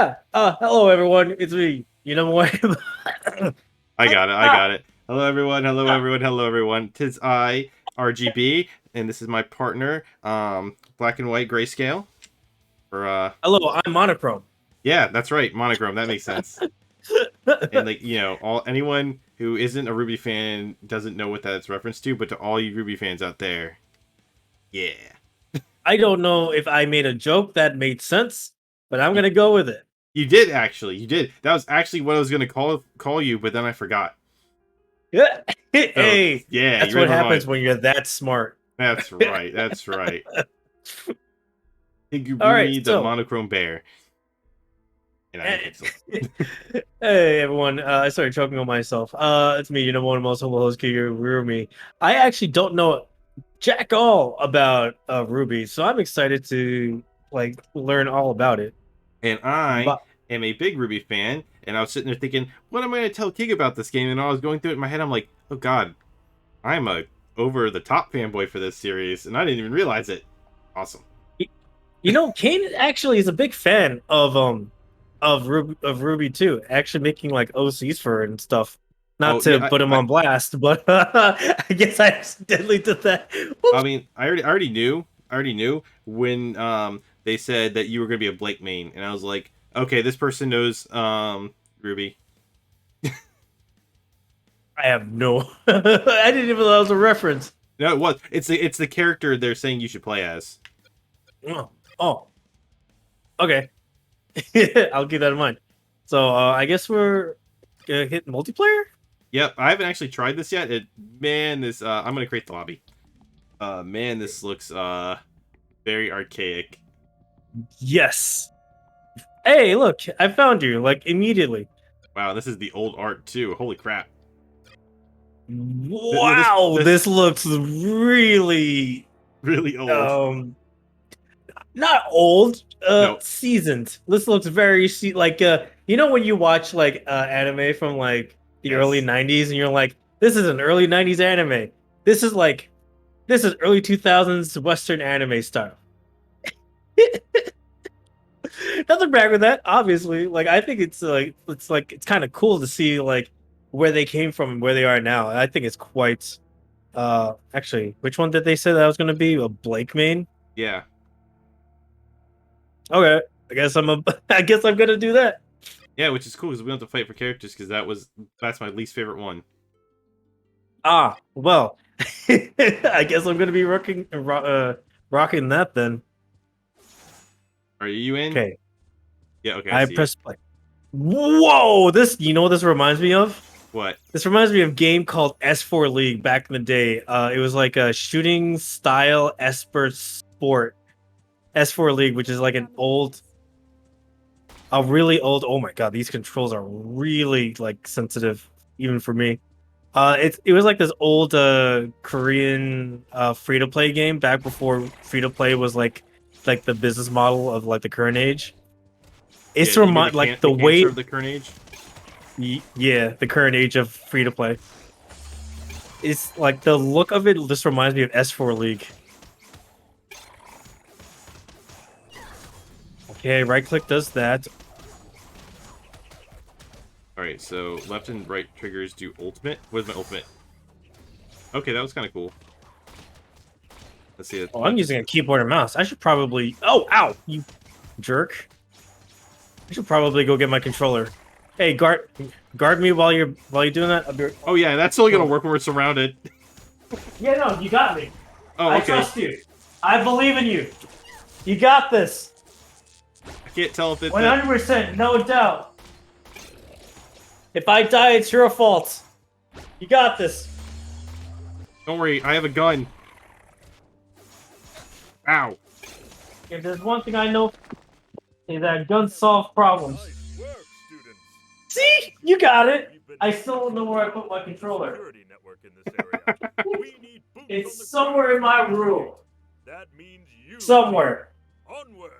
Hello everyone. It's me. You know what? I got it. I Ah, got it. Hello, everyone. Hello, ah. everyone. Hello, everyone. Tis I, RGB, and this is my partner, Black and White Grayscale. Or Hello, I'm Monochrome. yeah, that's right, Monochrome. That makes sense. And like all anyone who isn't a Ruby fan doesn't know what that's reference to, but to all you Ruby fans out there, yeah, I don't know if I made a joke that made sense, but I'm gonna go with it. you did actually. You did. That was actually what I was gonna call you, but then I forgot. Yeah. So Hey, yeah, that's you read what my happens mind. when you're that smart. That's right. That's right. All right, KiguRoomie, the so monochrome bear, and I'm hey, Pixel. everyone. I started choking on myself. It's me, one of the most humble hosts, KiguRoomie. I actually don't know jack all about Ruby, so I'm excited to learn all about it. And I But am a big Ruby fan, and I was sitting there thinking, what am I going to tell Kig about this game? And I was going through it in my head, I'm like, oh god, I'm a over-the-top fanboy for this series, and I didn't even realize it. Awesome. Kane actually is a big fan of Ruby too. Actually making like OCs for it and stuff. Not Oh, to yeah, put him I, on blast, but I guess I accidentally did that. I Oops. mean, I already knew when they said that you were going to be a Blake main, and I was like, okay, this person knows Ruby. I have no. I didn't even know that was a reference. No, it was. It's the character they're saying you should play as. Oh, oh, okay. I'll keep that in mind. So I guess we're gonna hit multiplayer. Yep, I haven't actually tried this yet. Man, this I'm gonna create the lobby. Man, this looks very archaic. Yes. Hey, look, I found you like immediately. Wow, this is the old art too. Holy crap! This Wow, this this looks really really old. um not old, No, seasoned. This looks very when you watch anime from like the early yes, 90s and you're like, this is an early 90s anime. This is like this is early 2000s Western anime style. Nothing bad with that, obviously. Like I think it's kind of cool to see like where they came from and where they are now. I think it's quite actually, which one did they say that was gonna be? A Blake main? yeah, Okay. I guess I'm gonna do that. yeah, which is cool because we don't have to fight for characters because that's my least favorite one. Ah, well. I guess I'm gonna be rocking that then. Are you in? Okay. Yeah, okay, I I see you. press play. Whoa! This you know what this reminds me of? What? This reminds me of a game called S4 League back in the day. It was like a shooting style esport sport. S4 League, which is like a really old. Oh my god, these controls are really like sensitive, even for me. It was like this old Korean free to play game back before free to play was like the business model of like the current age. Yeah, It's you mean remind like the the cancer way, of the current age? yeah, the current age of free to play. It's like the look of it just reminds me of S4 League. Okay, right click does that. All right, so left and right triggers do ultimate. What is my ultimate? Okay, that was kind of cool. Let's see. Oh, I'm Left is using a keyboard and mouse. I should probably. Oh, ow, you jerk! I should probably go get my controller. Hey, guard me while you're doing that. oh yeah, that's only gonna Oh. work when we're surrounded. Yeah, no, you got me. Oh, I okay. trust you. I believe in you. You got this. I can't tell if it's 100%, no doubt. If I die, it's your fault. You got this. Don't worry, I have a gun. Ow. If there's one thing I know, is that guns solve problems. Nice work, students. See? You got it. We've been I still don't know where I put my controller. security network in this area. We need boots on the It's somewhere in my room. That means you. Somewhere. Onward.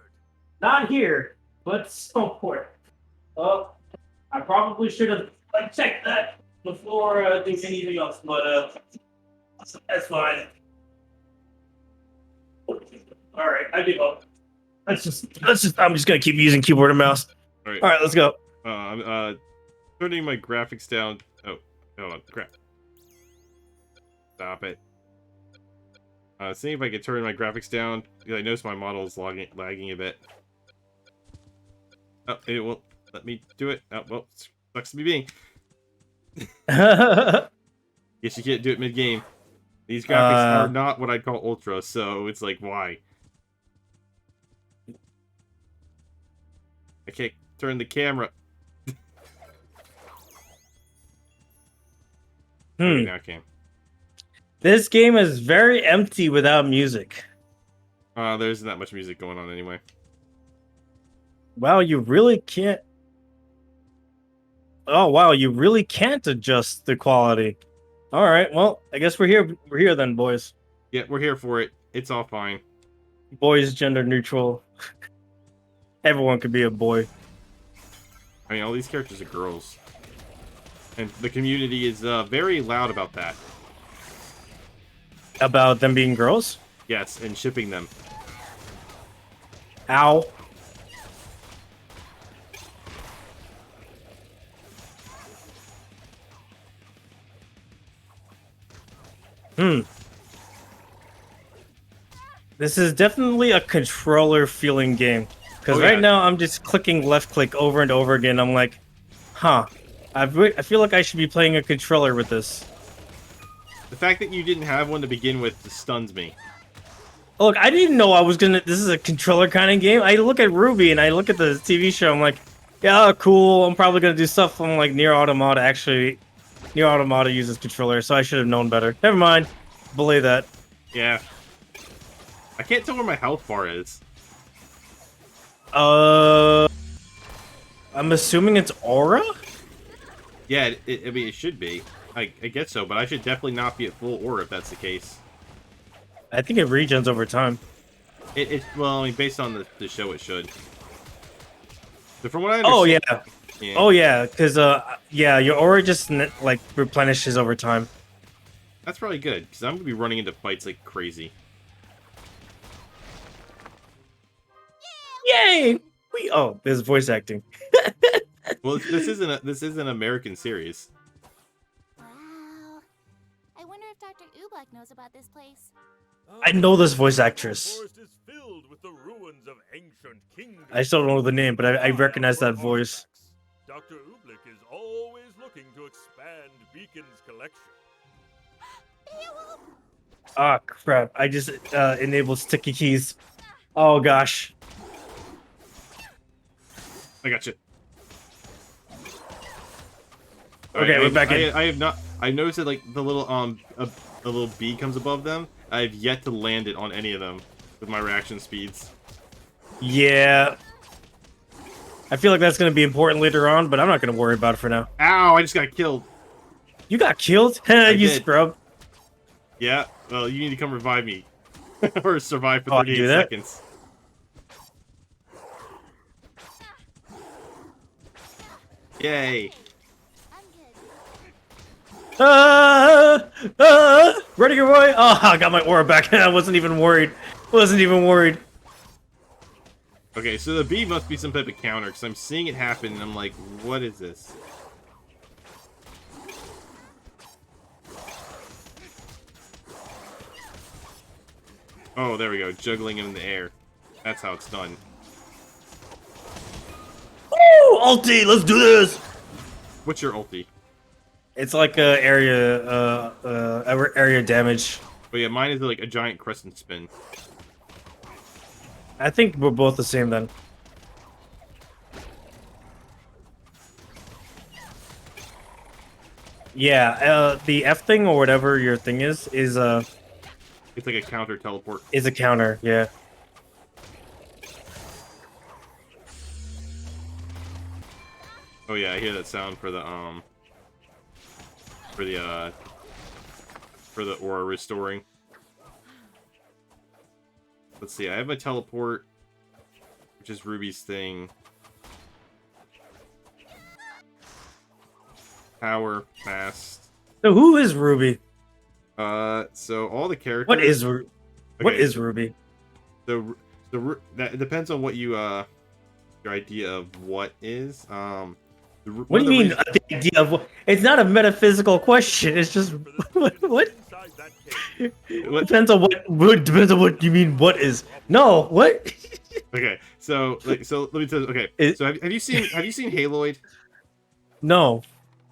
Not here, but somewhere. Oh, I probably should have checked that before doing anything else, but that's fine. All right, I give up. I'm just gonna keep using keyboard and mouse. All right. All right, let's go. I'm turning my graphics down. Oh, hold on. Crap. Stop it. Seeing if I can turn my graphics down. Because I noticed my model is lagging a bit. Oh, it won't let me do it. Oh, well, sucks to be me. Guess you can't do it mid-game. These graphics are not what I'd call ultra, so it's like, why? I can't turn the camera. Okay, now I can. This game is very empty without music. There isn't that much music going on anyway. Wow, you really can't. Oh wow, you really can't adjust the quality. All right, well, I guess we're here. We're here then, boys. Yeah, we're here for it. It's all fine. Boys, gender neutral. Everyone could be a boy. I mean, all these characters are girls. And the community is very loud about that. About them being girls? Yes, and shipping them. Ow. This is definitely a controller feeling game. Because right now I'm just clicking left click over and over again. I'm like, huh. I feel like I should be playing a controller with this. The fact that you didn't have one to begin with stuns me. Look, I didn't know I was gonna. This is a controller kind of game. I look at RWBY and I look at the TV show. I'm like, yeah, cool. I'm probably gonna do stuff from like Nier Automata. Actually, Nier Automata uses controller, so I should have known better. Never mind. Believe that. Yeah. I can't tell where my health bar is. I'm assuming it's aura. Yeah, I mean, it should be. I guess so, but I should definitely not be at full aura if that's the case. I think it regens over time. Well, I mean, based on the show, it should. But from what I understand... Oh, yeah. Oh, yeah, because, yeah, your aura just, like, replenishes over time. That's probably good, because I'm going to be running into fights like crazy. Yay! Oh, there's voice acting. Well, this is an American series. Wow. I wonder if Dr. Oobleck knows about this place. I know this voice actress. The forest is filled with the ruins of ancient kingdoms. I still don't know the name, but I recognize that voice. Dr. Oobleck is always looking to expand Beacon's collection. Ah, crap. I just enabled sticky keys. Oh, gosh. I got you. Okay, we're back in. I have not. I noticed that like the little a little bee comes above them. I have yet to land it on any of them with my reaction speeds. Yeah. I feel like that's going to be important later on, but I'm not going to worry about it for now. Ow! I just got killed. You got killed? You did. scrub. Yeah. Well, you need to come revive me or survive for Oh, 38 do that? seconds. Yay! Ready, your boy? Oh, I got my aura back. I wasn't even worried. Okay, so the bee must be some type of counter because I'm seeing it happen and I'm like, what is this? Oh, there we go. Juggling it in the air. That's how it's done. Ooh, ulti, let's do this. What's your ulti? It's like area damage. Oh yeah, mine is like a giant crescent spin. I think we're both the same then. Yeah, the F thing or whatever your thing is it's like a counter teleport. Is a counter, yeah. Oh yeah, I hear that sound for the aura restoring. Let's see, I have my teleport, which is Ruby's thing. Power, fast. So who is RWBY? So all the characters. What is RWBY? that depends on what you your idea of what is. What do you mean the idea of what? It's not a metaphysical question. It's just what? Inside that cave. What? Depends on what depends on what you mean. What is? No, what? Okay, so let me tell you. Okay, so have you seen Haloid? No.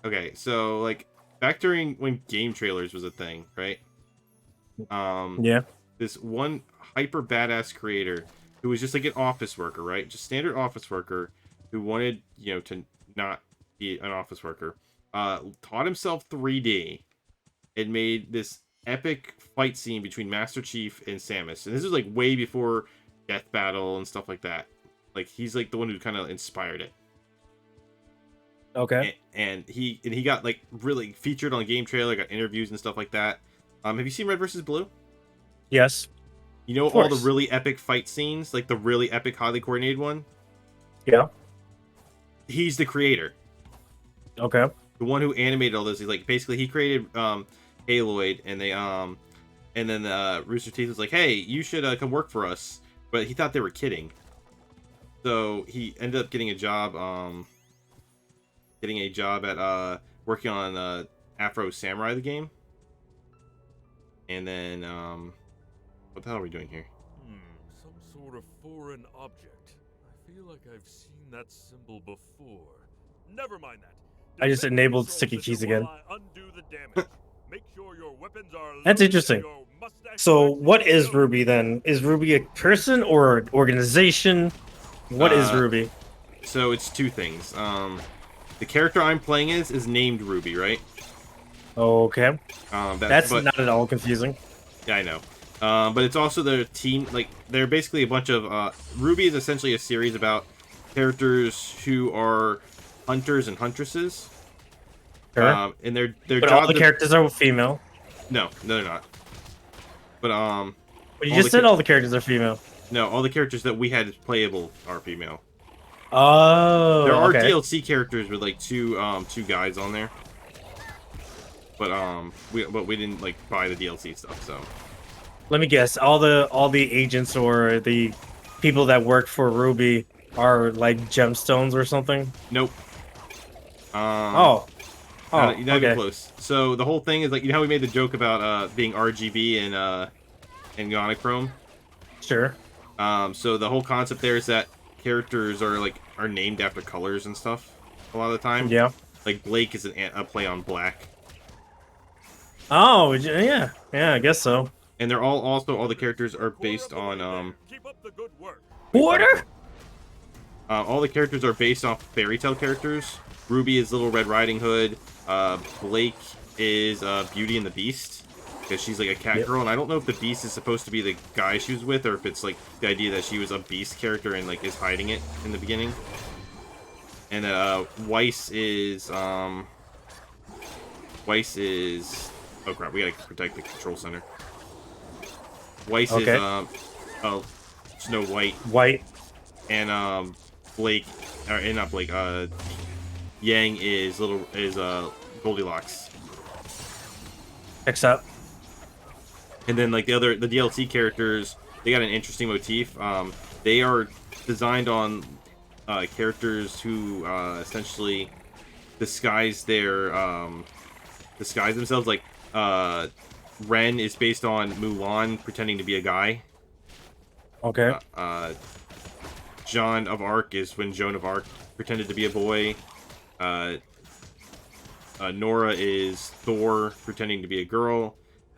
Okay, so like back during when game trailers was a thing, right? Yeah. This one hyper badass creator who was just like an office worker, right? Just standard office worker who wanted, to not be an office worker. Taught himself 3D and made this epic fight scene between Master Chief and Samus. And this is like way before Death Battle and stuff like that. Like he's like the one who kind of inspired it. Okay. And he got like really featured on the game trailer, got interviews and stuff like that. Have you seen Red vs. Blue? Yes. You know all the really epic fight scenes, like the really epic, highly coordinated one? Yeah. He's the creator. Okay. The one who animated all those. He's like basically he created Haloid, and they and then Rooster Teeth was like, "Hey, you should come work for us," but he thought they were kidding. So he ended up getting a job at working on Afro Samurai the game. And then what the hell are we doing here? Some sort of foreign object. I feel like I've seen that symbol before. Never mind that. I just enabled sticky keys again. Undo the damage. Make sure your weapons are That's interesting. So what is RWBY then? Is RWBY a person or an organization? What is RWBY? So it's two things. The character I'm playing is named Ruby, right? Okay. That's but, not at all confusing. Yeah, I know. But it's also their team. Like they're basically a bunch of RWBY is essentially a series about characters who are hunters and huntresses. Sure. And their But job. all the characters are female. No, they're not. But But you just said all the characters are female. No, all the characters that we had playable are female. Oh. There are okay. DLC characters with like two guys on there. But we didn't like buy the DLC stuff, so. Let me guess. All the agents or the people that work for RWBY are like gemstones or something. Nope. Not even okay. close. So the whole thing is like, how we made the joke about being RGB and monochrome. Sure. So the whole concept there is that characters are named after colors and stuff a lot of the time. Yeah. Like Blake is a play on black. Oh yeah, I guess so. And they're all the characters are based on Keep up the good work. Order. all the characters are based off fairy tale characters. Ruby is Little Red Riding Hood. Blake is Beauty and the Beast, because she's like a cat girl, and I don't know if the Beast is supposed to be the guy she was with, or if it's like the idea that she was a Beast character and like is hiding it in the beginning. And Weiss is oh crap, we gotta protect the control center. Weiss is Snow White. White. And Blake, or not Blake, Yang is Goldilocks. Except. And then like the DLC characters, they got an interesting motif. They are designed on characters who essentially disguise themselves. Like Ren is based on Mulan pretending to be a guy. Okay. Joan of Arc is when Joan of Arc pretended to be a boy. Nora is Thor pretending to be a girl.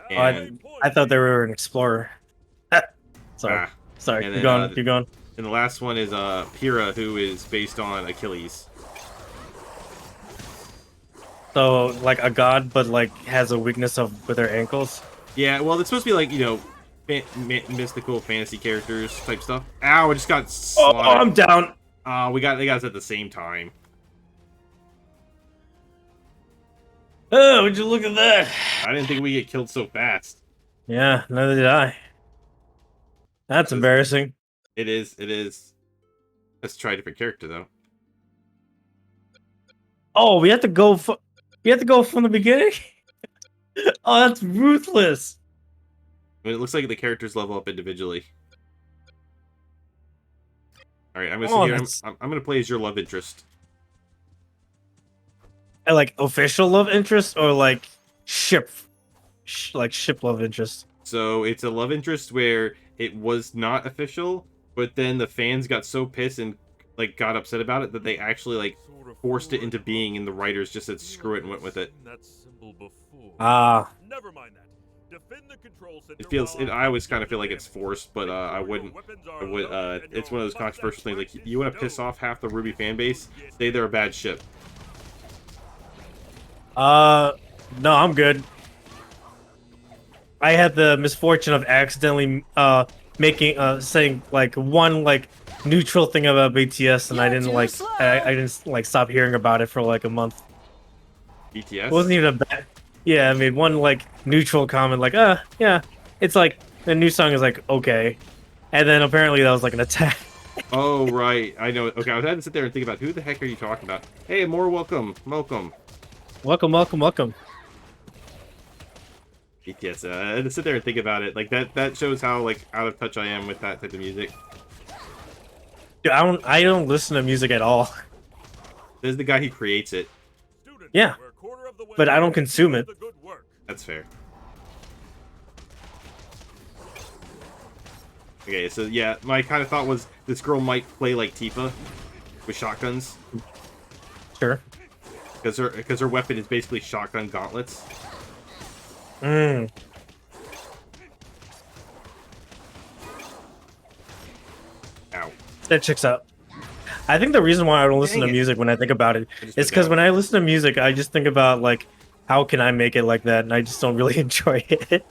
And I thought they were an explorer. Sorry. Sorry. and Keep then, going. Keep going. And the last one is Pyrrha, who is based on Achilles. So like a god, but like has a weakness with her ankles. Yeah, well, it's supposed to be like, mystical fantasy characters type stuff. Ow! I just got slaughtered. Oh, I'm down. They got us at the same time. Oh, would you look at that? I didn't think we get killed so fast. Yeah, neither did I. That's embarrassing. It is. Let's try a different character though. Oh, we have to go. We have to go from the beginning. Oh, that's ruthless. I mean, it looks like the characters level up individually. All right, I'm gonna Oh, sit here. that's- I'm gonna play as your love interest. Like official love interest or like ship, like ship love interest. So it's a love interest where it was not official, but then the fans got so pissed and like got upset about it that they actually like forced it into being, and the writers just said screw it and went with it. That symbol before. Ah, Never mind that. Defend the control center It feels. while I always kind of feel like it's forced, but I wouldn't. I would. It's one of those controversial things. Like you want to piss off half the RWBY fan base, say they're a bad ship. no, I'm good. I had the misfortune of accidentally making saying like one like neutral thing about BTS, and I didn't like I didn't like stop hearing about it for like a month. BTS. It wasn't even a bad. Yeah, I made one like neutral comment like, yeah, it's like the new song is like okay, and then apparently that was like an attack. Oh right, I know. Okay, I had to sit there and think about who the heck are you talking about. Hey, more welcome. Welcome. BTS. I had to sit there and think about it. Like that shows how like out of touch I am with that type of music. Dude, I don't listen to music at all. This is the guy who creates it. Students, Yeah, we're a quarter of the way but I don't there. consume it. The good work. That's fair. Okay, so yeah, my kind of thought was this girl might play like Tifa with shotguns Sure. because her weapon is basically shotgun gauntlets. Mm. Ow. That checks out. I think the reason why I don't listen Dang to it. music when I think about it I just is went because down. when I listen to music, I just think about like, how can I make it like that, and I just don't really enjoy it.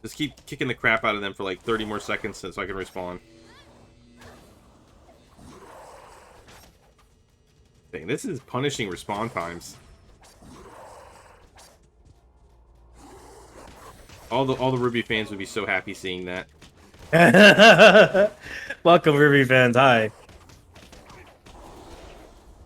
Just keep kicking the crap out of them for like 30 more seconds so I can respawn. Dang, this is punishing respawn times. All the RWBY fans would be so happy seeing that. Welcome, RWBY fans. Hi.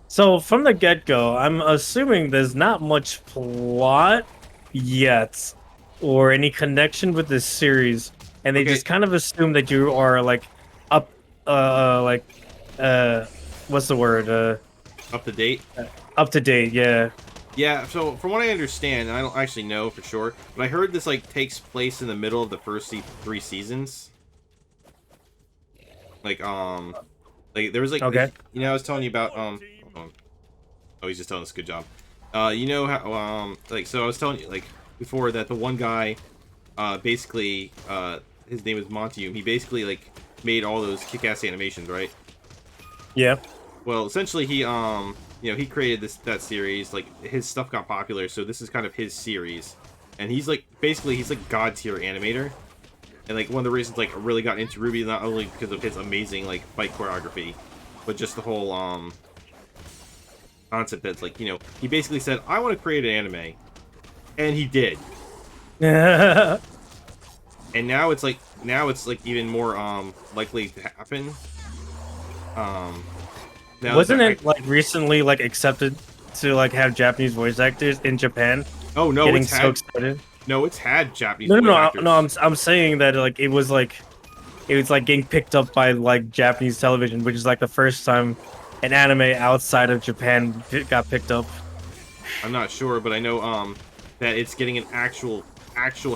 So from the get-go, I'm assuming there's not much plot yet, or any connection with this series, and they Okay. just kind of assume that you are like up, what's the word? Up to date. Up to date. Yeah. Yeah, so from what I understand, and I don't actually know for sure, but I heard this like takes place in the middle of the first 3 seasons. Like there was like Okay. you know I was telling you about hold on. Oh, he's just telling us good job. You know how like so I was telling you like before that the one guy basically his name is Montium. He basically like made all those kick-ass animations, right? Yeah. Well, essentially he you know, he created that series, like his stuff got popular, so this is kind of his series. And he's like basically he's like god tier animator. And like one of the reasons like I really got into RWBY not only because of his amazing like fight choreography, but just the whole concept that's like, you know, he basically said, I want to create an anime. And he did. And now it's like even more likely to happen. Now Wasn't it like recently like accepted to like have Japanese voice actors in Japan? Oh no, Getting it's so had excited. no, it's had Japanese No, voice no, actors. no. I'm saying that like it was like getting picked up by like Japanese television, which is like the first time an anime outside of Japan got picked up. I'm not sure, but I know that it's getting an actual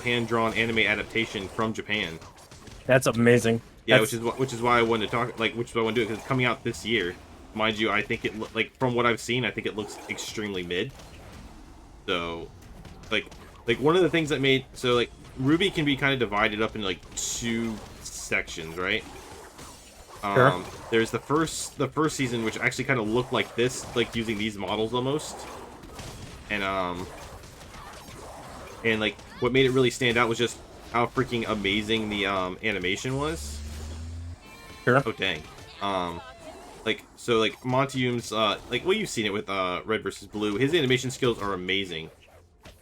hand-drawn anime adaptation from Japan. That's amazing. Yeah, That's- which is why I wanted to talk which is why I want to do it because it's coming out this year. Mind you, I think it like from what I've seen, I think it looks extremely mid. So, like one of the things that made so like RWBY can be kind of divided up into like 2 sections, right? Sure. There's the first season which actually kind of looked like this, like using these models almost, and like what made it really stand out was just how freaking amazing the animation was. Sure. Oh dang. Like so like Montium's like well you've seen it with Red versus Blue. His animation skills are amazing.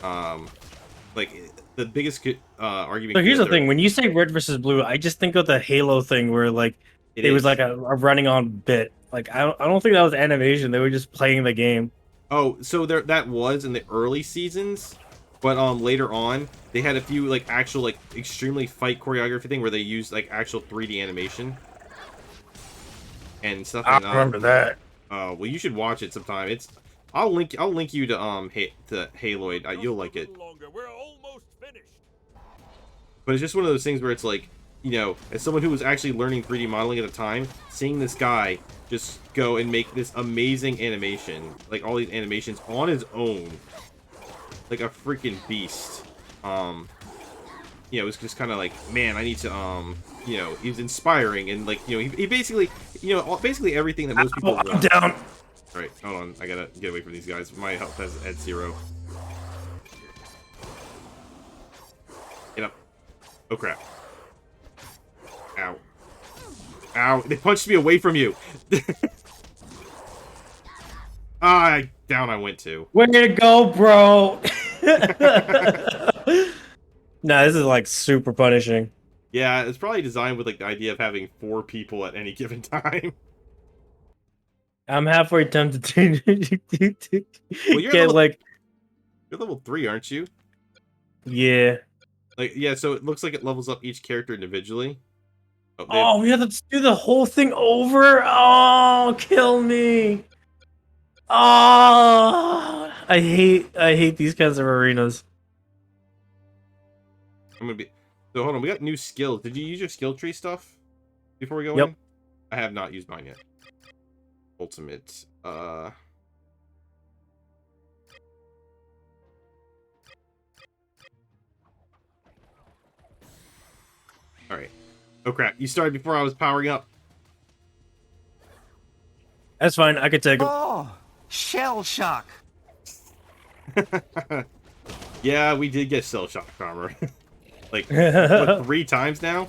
Like the biggest argument. So here's the thing: when you say Red versus Blue, I just think of the Halo thing where like it was like a running on bit. Like I don't think that was animation. They were just playing the game. Oh, so that was in the early seasons, But later on, they had a few like actual like extremely fight choreography thing where they used like actual 3D animation and stuff. I And, remember that. well, you should watch it sometime. It's I'll link you to Haloid. You'll like it. We're almost finished. But it's just one of those things where it's like, you know, as someone who was actually learning 3D modeling at the time, seeing this guy just go and make this amazing animation, like all these animations on his own, like a freaking beast. You know, it was just kind of like, man, I need to, you know, he was inspiring, and like, you know, he basically, you know, basically everything that most people want. Down. Alright, hold on, I gotta get away from these guys. My health has at 0. Get up. Oh crap. Ow. Ow, they punched me away from you! Down I went to. Way to go, bro! Nah, this is like super punishing. Yeah, it's probably designed with like the idea of having 4 people at any given time. I'm halfway tempted to Well, you're get level, like, you're level 3, aren't you? yeah. Like, yeah, so it looks like it levels up each character individually. Oh, Oh, we have to do the whole thing over? Oh, kill me. Oh, I hate these kinds of arenas. I'm gonna be. So hold on, we got new skills. Did you use your skill tree stuff before we go Yep. in? I have not used mine yet. Ultimate. All right. Oh crap! You started before I was powering up. That's fine. I could take it. Oh, shell shock. Yeah, we did get cell shock armor. Like what, 3 times now?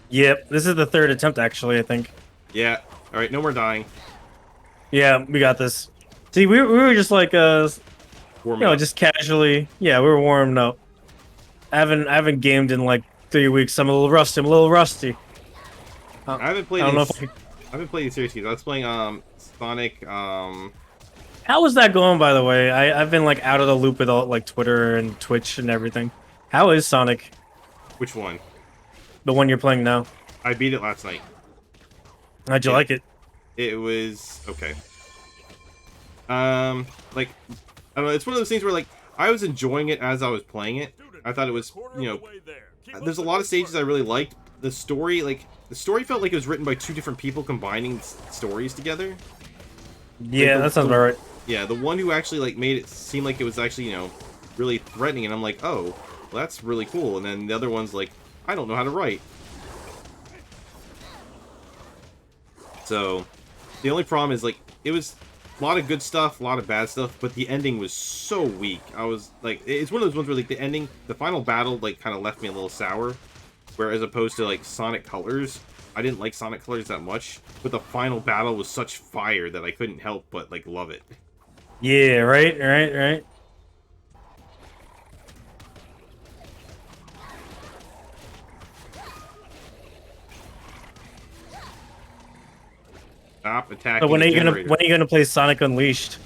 Yep. This is the 3rd attempt, actually, I think. Yeah. All right. No more dying. Yeah, we got this. See, we were just like, Warming up. just casually. Yeah, we were warming up. I haven't gamed in like 3 weeks. I'm a little rusty. I haven't played. I don't know these, if I haven't played these series games. I was playing Sonic. How is that going, by the way? I've been like out of the loop with all like Twitter and Twitch and everything. How is Sonic? Which one? The one you're playing now. I beat it last night. How'd you Yeah. like it? It was okay. Like, I don't know. It's one of those things where like I was enjoying it as I was playing it. I thought it was, you know, there's a lot of stages I really liked. The story felt like it was written by 2 different people combining stories together. Yeah, that sounds about right. Yeah, the one who actually like made it seem like it was actually, you know, really threatening, and I'm like, oh, well, that's really cool. And then the other one's like, I don't know how to write. So, the only problem is like it was a lot of good stuff, a lot of bad stuff, but the ending was so weak. I was like, it's one of those ones where like the ending, the final battle, like kind of left me a little sour. Where as opposed to like Sonic Colors, I didn't like Sonic Colors that much, but the final battle was such fire that I couldn't help but like love it. Yeah, right. Stop attacking. So when the are you generator. gonna play Sonic Unleashed?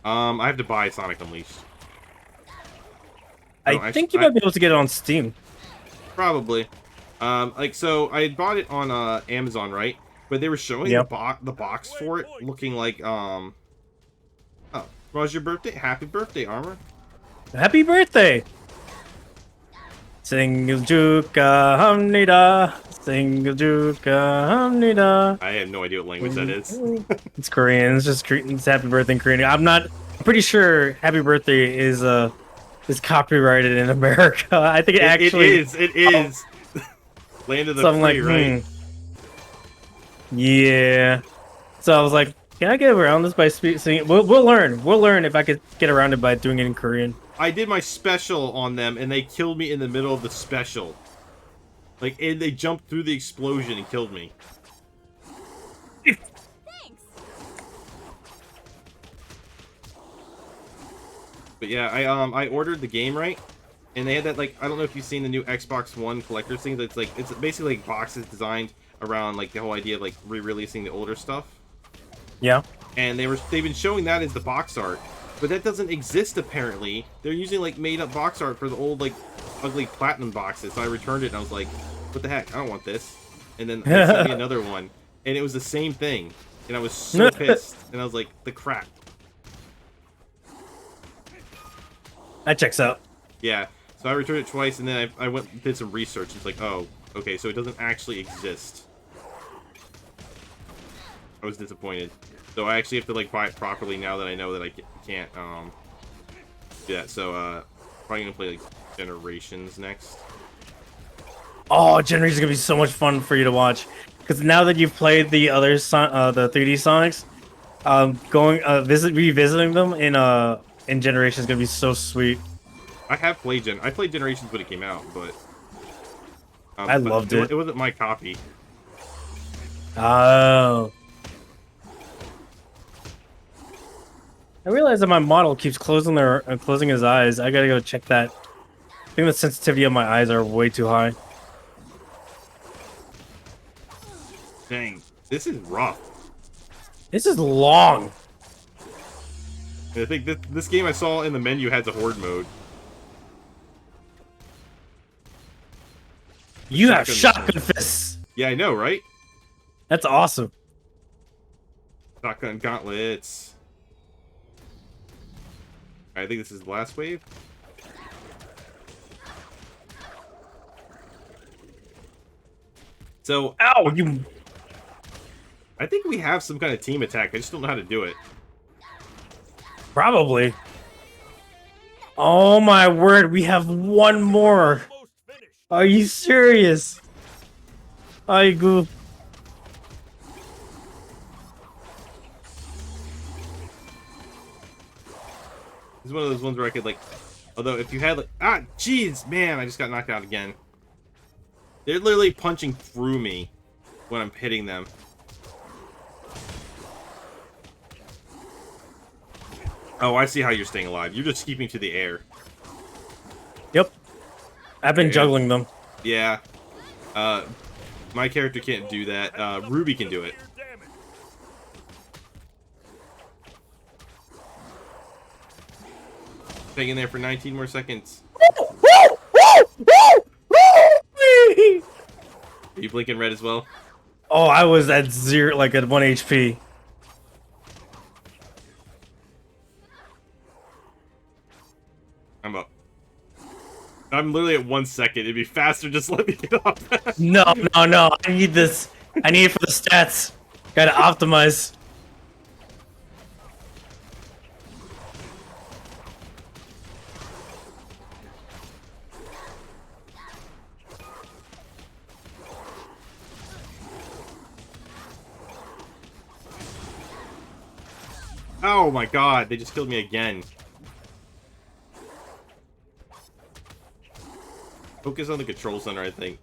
I have to buy Sonic Unleashed. I think you might be able to get it on Steam. Probably. Like, so I bought it on Amazon, right? But they were showing Yep. the box for it looking like oh, was your birthday? Happy birthday, Armor. Happy birthday! Single juka hamnida, single juka hamnida. I have no idea what language that is. It's Korean. It's just it's happy birthday in Korean. I'm pretty sure happy birthday is copyrighted in America. I think it actually It is. Land of the so I'm free, like, right? Yeah. So I was like, can I get around this by singing? We'll learn. We'll learn if I could get around it by doing it in Korean. I did my special on them, and they killed me in the middle of the special. Like, and they jumped through the explosion and killed me. Thanks. But yeah, I ordered the game, right? And they had that, like, I don't know if you've seen the new Xbox One collector's thing. That's like, it's basically like boxes designed around like the whole idea of like re-releasing the older stuff. Yeah. And they've been showing that as the box art. But that doesn't exist apparently. They're using like made up box art for the old like ugly platinum boxes. So I returned it and I was like, what the heck? I don't want this. And then they sent me another one. And it was the same thing. And I was so pissed. And I was like, the crap. That checks out. Yeah. So I returned it twice and then I went and did some research. It's like, oh, okay, so it doesn't actually exist. I was disappointed. So I actually have to like buy it properly now that I know that I can't do that. So probably gonna play like Generations next. Oh, Generations is gonna be so much fun for you to watch, because now that you've played the other the 3D Sonics, revisiting them in Generations is gonna be so sweet. I played Generations when it came out, but I loved it. It wasn't my copy. Oh. I realize that my model keeps closing his eyes. I gotta go check that. I think the sensitivity of my eyes are way too high. Dang, this is rough. This is long. I think this game I saw in the menu has a horde mode. You have shotgun fists. Yeah, I know, right? That's awesome. Shotgun gauntlets. I think this is the last wave. So, Ow! You. I think we have some kind of team attack. I just don't know how to do it. Probably. Oh my word! We have one more. Are you serious? I go. It's one of those ones where I could like, although if you had like, jeez, man, I just got knocked out again. They're literally punching through me when I'm hitting them. Oh, I see how you're staying alive. You're just keeping to the air. Yep. I've been juggling them. Yeah. My character can't do that. RWBY can do it. Hang in there for 19 more seconds. Are you blinking red as well? Oh, I was at zero, like at 1 HP. I'm up. I'm literally at 1 second. It'd be faster just let me get off. No. I need this. I need it for the stats. Gotta optimize. Oh my god, they just killed me again. Focus on the control center, I think.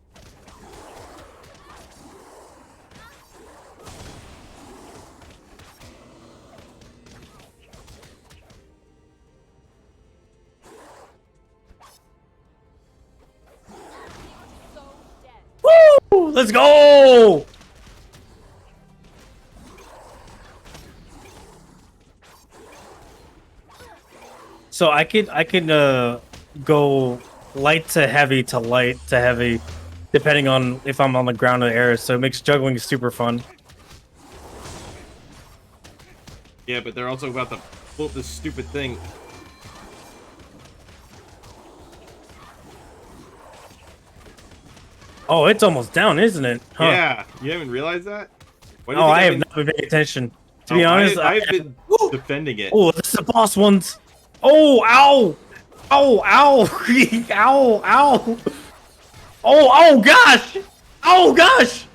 Woo! Let's go! So I could go light to heavy to light to heavy, depending on if I'm on the ground or air. So it makes juggling super fun. Yeah, but they're also about to blow up this stupid thing. Oh, it's almost down, isn't it? Huh. Yeah, you haven't realized that? Why do you Oh, think I I've have not been paying attention. To Oh, be honest, I've been defending it. Oh, this is the boss ones. Oh, ow! Oh, ow! Ow! Ow! Oh gosh! Oh gosh!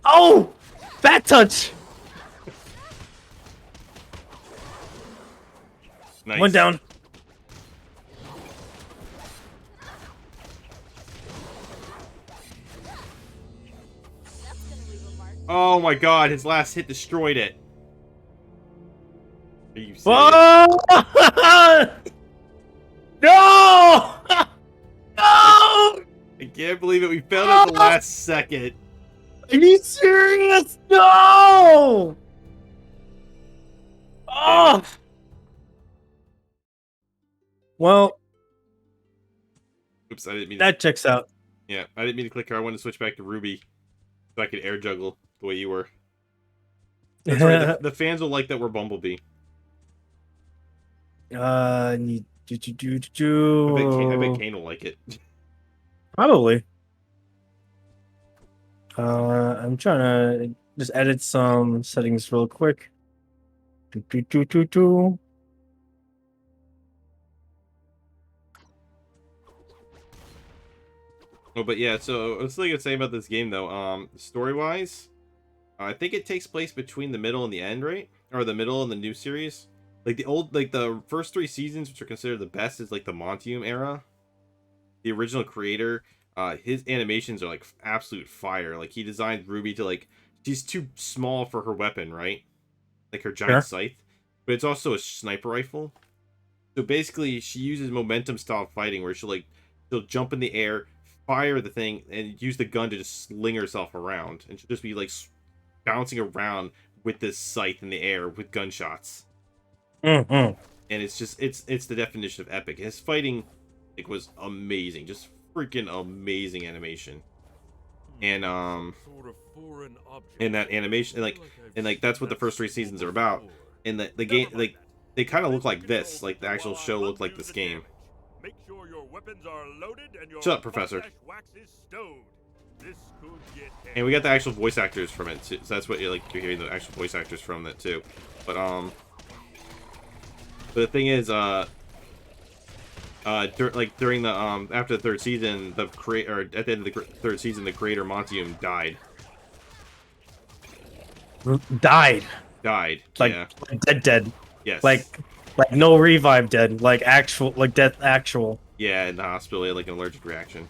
Oh! Fat touch! Nice. One down. Oh my god, his last hit destroyed it. Are you serious? Oh! No! No! I can't believe it. We failed at the last second. Are you serious? No! Oh! Well, Oops, I didn't mean that checks out. Yeah, I didn't mean to click here. I wanted to switch back to RWBY so I could air juggle the way you were. That's right. The fans will like that we're Bumblebee. I bet Kane will like it. Probably. I'm trying to just edit some settings real quick. Oh, but yeah, so what's something to say about this game though? Story-wise, I think it takes place between the middle and the end, right? Or the middle and the new series. Like the first 3 seasons, which are considered the best, is like the Montium era. The original creator, his animations are like absolute fire. Like he designed Ruby to like, she's too small for her weapon, right? Like her giant scythe, but it's also a sniper rifle. So basically, she uses momentum style fighting, where she'll jump in the air, fire the thing, and use the gun to just sling herself around, and she'll just be like bouncing around with this scythe in the air with gunshots. And it's just it's the definition of epic. His fighting was amazing, just freaking amazing animation. And and that animation, and that's what the first 3 seasons are about. And the game, like, they kind of look like this, like the actual show looked like this game. Make sure your weapons are loaded and your Shut up, Professor. wax is stowed. This could get And we got the actual voice actors from it too, so that's what you're hearing, the actual voice actors from that too. But the thing is, during the after the 3rd season, at the end of the 3rd season, the creator Montium died. Died. Like, Yeah. like dead. Yes. Like no revive dead. Like actual, like death actual. Yeah, in the hospital, he had like an allergic reaction.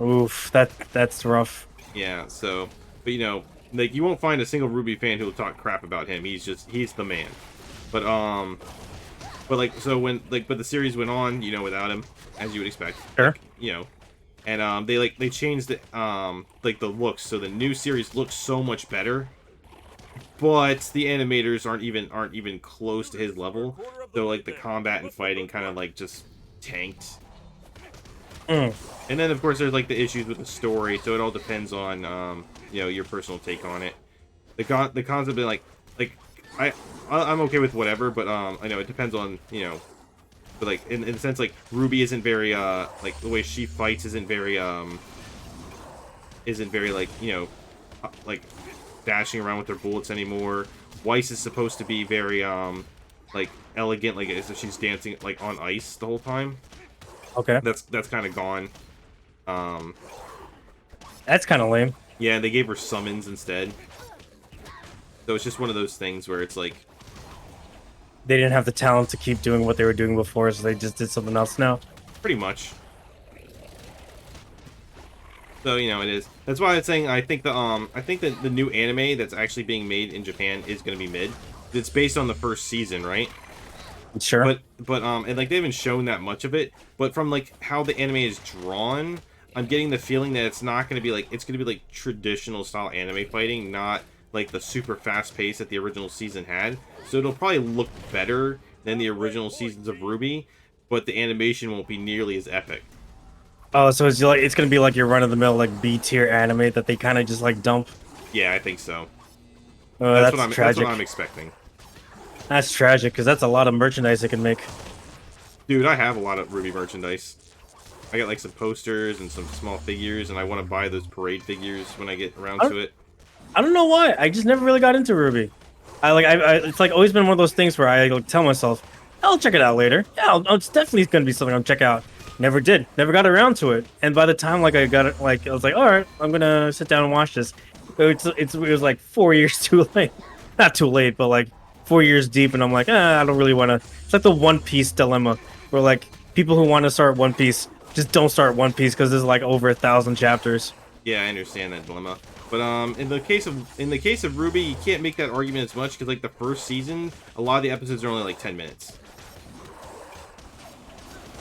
Oof, that's rough. Yeah. So, but like you won't find a single RWBY fan who will talk crap about him. He's the man. But like, so when but the series went on, without him, as you would expect. Sure. And they changed it, like the looks, so the new series looks so much better. But the animators aren't even close to his level. So like the combat and fighting kind of like just tanked. And then of course there's like the issues with the story. So it all depends on your personal take on it. The concept of like I'm okay with whatever, but I know it depends on but like in the sense like RWBY isn't very like the way she fights isn't very like like dashing around with their bullets anymore. Weiss is supposed to be very like elegant, like as if she's dancing like on ice the whole time. Okay. That's kind of gone. That's kind of lame. Yeah, they gave her summons instead. So it's just one of those things where it's like They didn't have the talent to keep doing what they were doing before, so they just did something else now. pretty much. So it is. That's why I'm saying I think that the new anime that's actually being made in Japan is going to be mid. It's based on the first season, right? Sure. But and like they haven't shown that much of it. But from like how the anime is drawn, I'm getting the feeling that it's not going to be like traditional style anime fighting, not like the super fast pace that the original season had. So it'll probably look better than the original seasons of RWBY, but the animation won't be nearly as epic. Oh, so it's gonna be like your run-of-the-mill like B-tier anime that they kind of just like dump. Yeah, I think so. Oh, That's that's tragic. That's what I'm expecting. That's tragic because that's a lot of merchandise it can make. Dude, I have a lot of RWBY merchandise. I got like some posters and some small figures, and I want to buy those parade figures when I get around to it. I don't know why. I just never really got into RWBY. It's like always been one of those things where I like, tell myself, I'll check it out later. Yeah, it's definitely gonna be something I'll check out. Never did. Never got around to it. And by the time like I got it, like I was like, all right, I'm gonna sit down and watch this. It was like 4 years too late. Not too late, but like 4 years deep, and I'm like, I don't really want to. It's like the One Piece dilemma, where like people who want to start One Piece just don't start One Piece because there's like over 1,000 chapters. Yeah, I understand that dilemma. But in the case of RWBY, you can't make that argument as much because like the first season, a lot of the episodes are only like 10 minutes.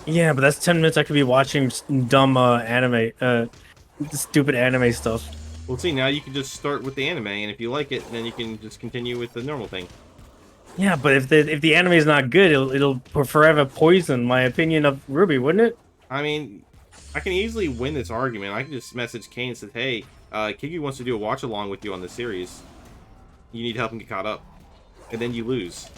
Yeah, but that's 10 minutes I could be watching dumb anime, stupid anime stuff. Well, see, now you can just start with the anime, and if you like it, then you can just continue with the normal thing. Yeah, but if the anime is not good, it'll forever poison my opinion of Ruby, wouldn't it? I mean, I can easily win this argument. I can just message Kane and say, hey, Kigu wants to do a watch along with you on the series. You need to help him get caught up. And then you lose.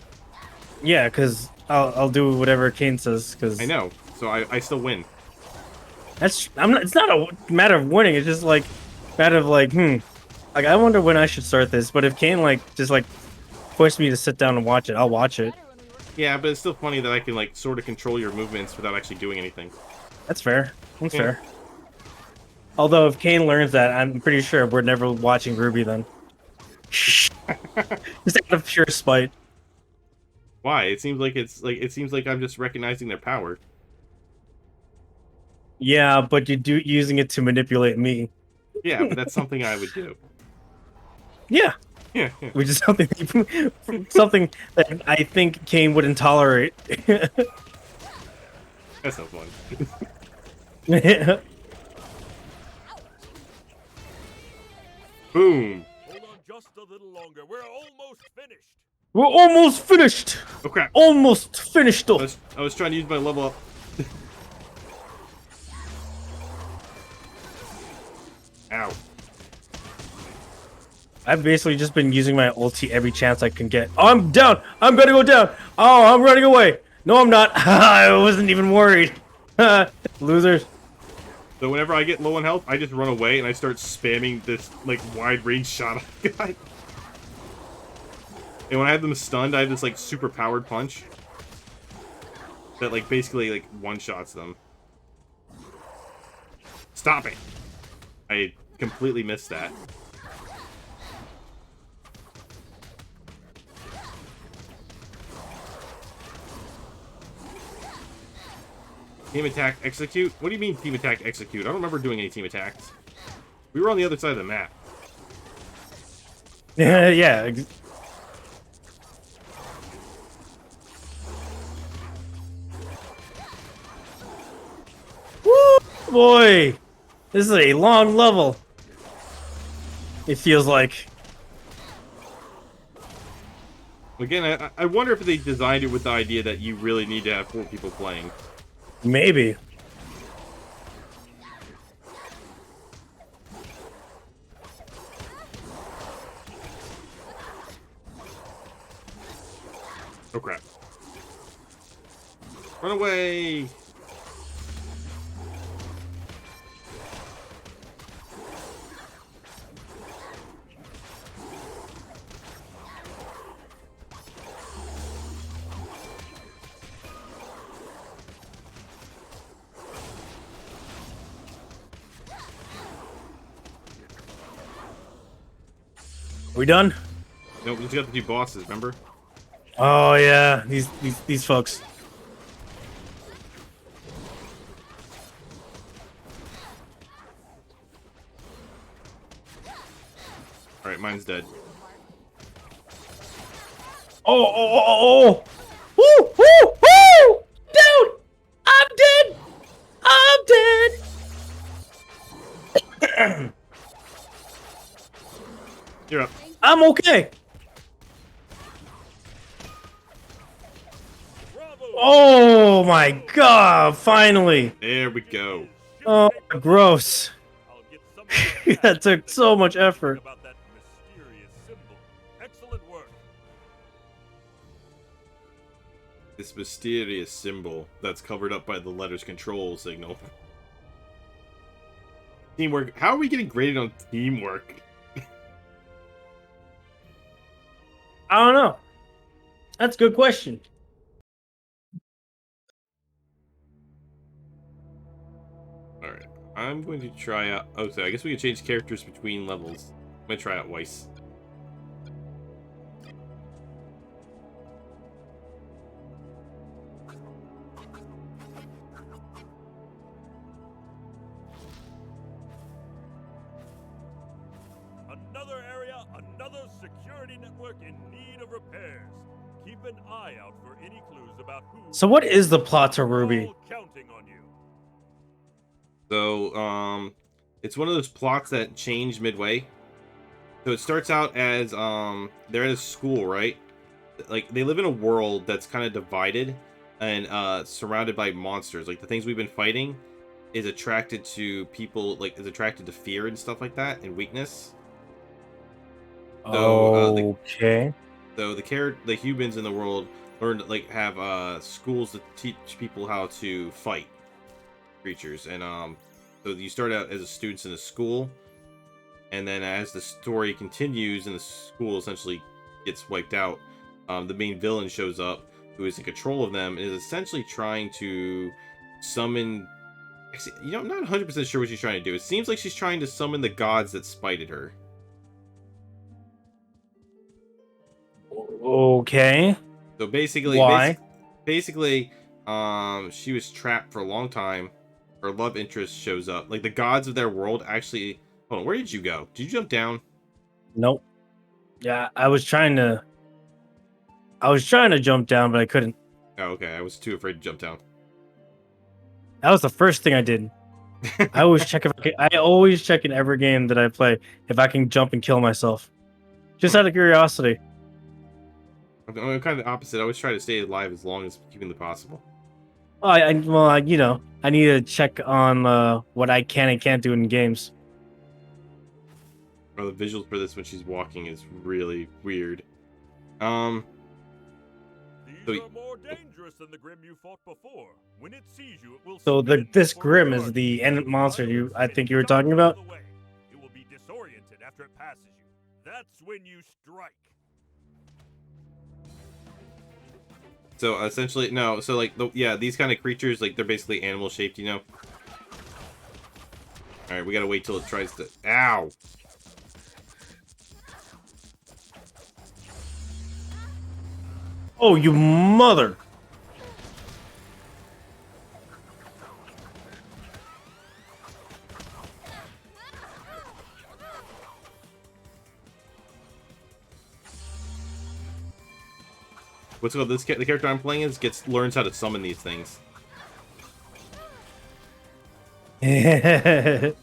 Yeah, because I'll do whatever Kane says. Because I know. So I still win. I'm not. It's not a matter of winning. It's just like matter of like like I wonder when I should start this. But if Kane like just like forced me to sit down and watch it, I'll watch it. Yeah, but it's still funny that I can like sort of control your movements without actually doing anything. That's fair. That's fair. Although if Kane learns that, I'm pretty sure we're never watching Ruby then. Just out of pure spite. Why? It seems like I'm just recognizing their power. Yeah, but you're using it to manipulate me. Yeah, but that's something I would do. Yeah. Yeah. Which is something something that I think Kane wouldn't tolerate. That's no fun. Boom. Hold on just a little longer. We're almost finished. We're almost finished. Oh crap. Almost finished. I was trying to use my level up. Ow. I've basically just been using my ulti every chance I can get. Oh, I'm down. I'm gonna go down. Oh, I'm running away. No, I'm not. I wasn't even worried. Losers. So whenever I get low on health, I just run away and I start spamming this like wide range shot guy. And when I have them stunned, I have this like super powered punch that like basically like one shots them. Stop it! I completely missed that. Team attack, execute? What do you mean team attack, execute? I don't remember doing any team attacks. We were on the other side of the map. Yeah. Woo, boy. This is a long level. It feels like. Again, I wonder if they designed it with the idea that you really need to have 4 people playing. Maybe. Oh crap. Run away! We done? No, we just got the 2 bosses, remember? Oh yeah, these folks. Alright, mine's dead. Oh! Woo! Woo! Woo! Dude! I'm dead! I'm dead! You're up. I'm okay. Oh my god, finally. There we go. Oh, gross. I'll get some of that That took so much effort. about that mysterious symbol. Excellent work. This mysterious symbol that's covered up by the letter's control signal. Teamwork. How are we getting graded on teamwork? I don't know. That's a good question. Alright. I'm going to try out... Oh, so I guess we can change characters between levels. I'm going to try out Weiss. Another area, another security network in need of repairs. Keep an eye out for any clues about who. So what is the plot to RWBY? All counting on you. So, it's one of those plots that change midway. So it starts out as, they're at a school, right? like they live in a world that's kind of divided and surrounded by monsters. Like the things we've been fighting is attracted to people, like is attracted to fear and stuff like that and weakness. So Okay. the humans in the world learn to like have schools to teach people how to fight creatures, and so you start out as a students in a school, and then as the story continues and the school essentially gets wiped out, the main villain shows up who is in control of them and is essentially trying to summon. Actually, you know, I'm not 100% sure what she's trying to do. It seems like she's trying to summon the gods that spited her. Okay. So basically, Why? basically, she was trapped for a long time. Her love interest shows up. Like the gods of their world actually. Hold on, where did you go? Did you jump down? Nope. Yeah, I was trying to jump down, but I couldn't. Oh, okay. I was too afraid to jump down. That was the first thing I did. I always check if I can, I always check in every game that I play if I can jump and kill myself, just out of curiosity. I'm kind of the opposite. I always try to stay alive as long as humanly possible. You know, I need to check on what I can and can't do in games. Well, the visuals for this when she's walking is really weird. These are more dangerous than the Grimm you fought before. When it sees you, it will So spin this for Grimm a is target. the end monster I think you were Jump talking out of about. the way. It will be disoriented after it passes you. That's when you strike. So essentially, no. So like, yeah, these kind of creatures, like they're basically animal shaped, you know. All right, we gotta wait till it tries to. Ow! Oh, you mother! What's called this? The character I'm playing is learns how to summon these things. But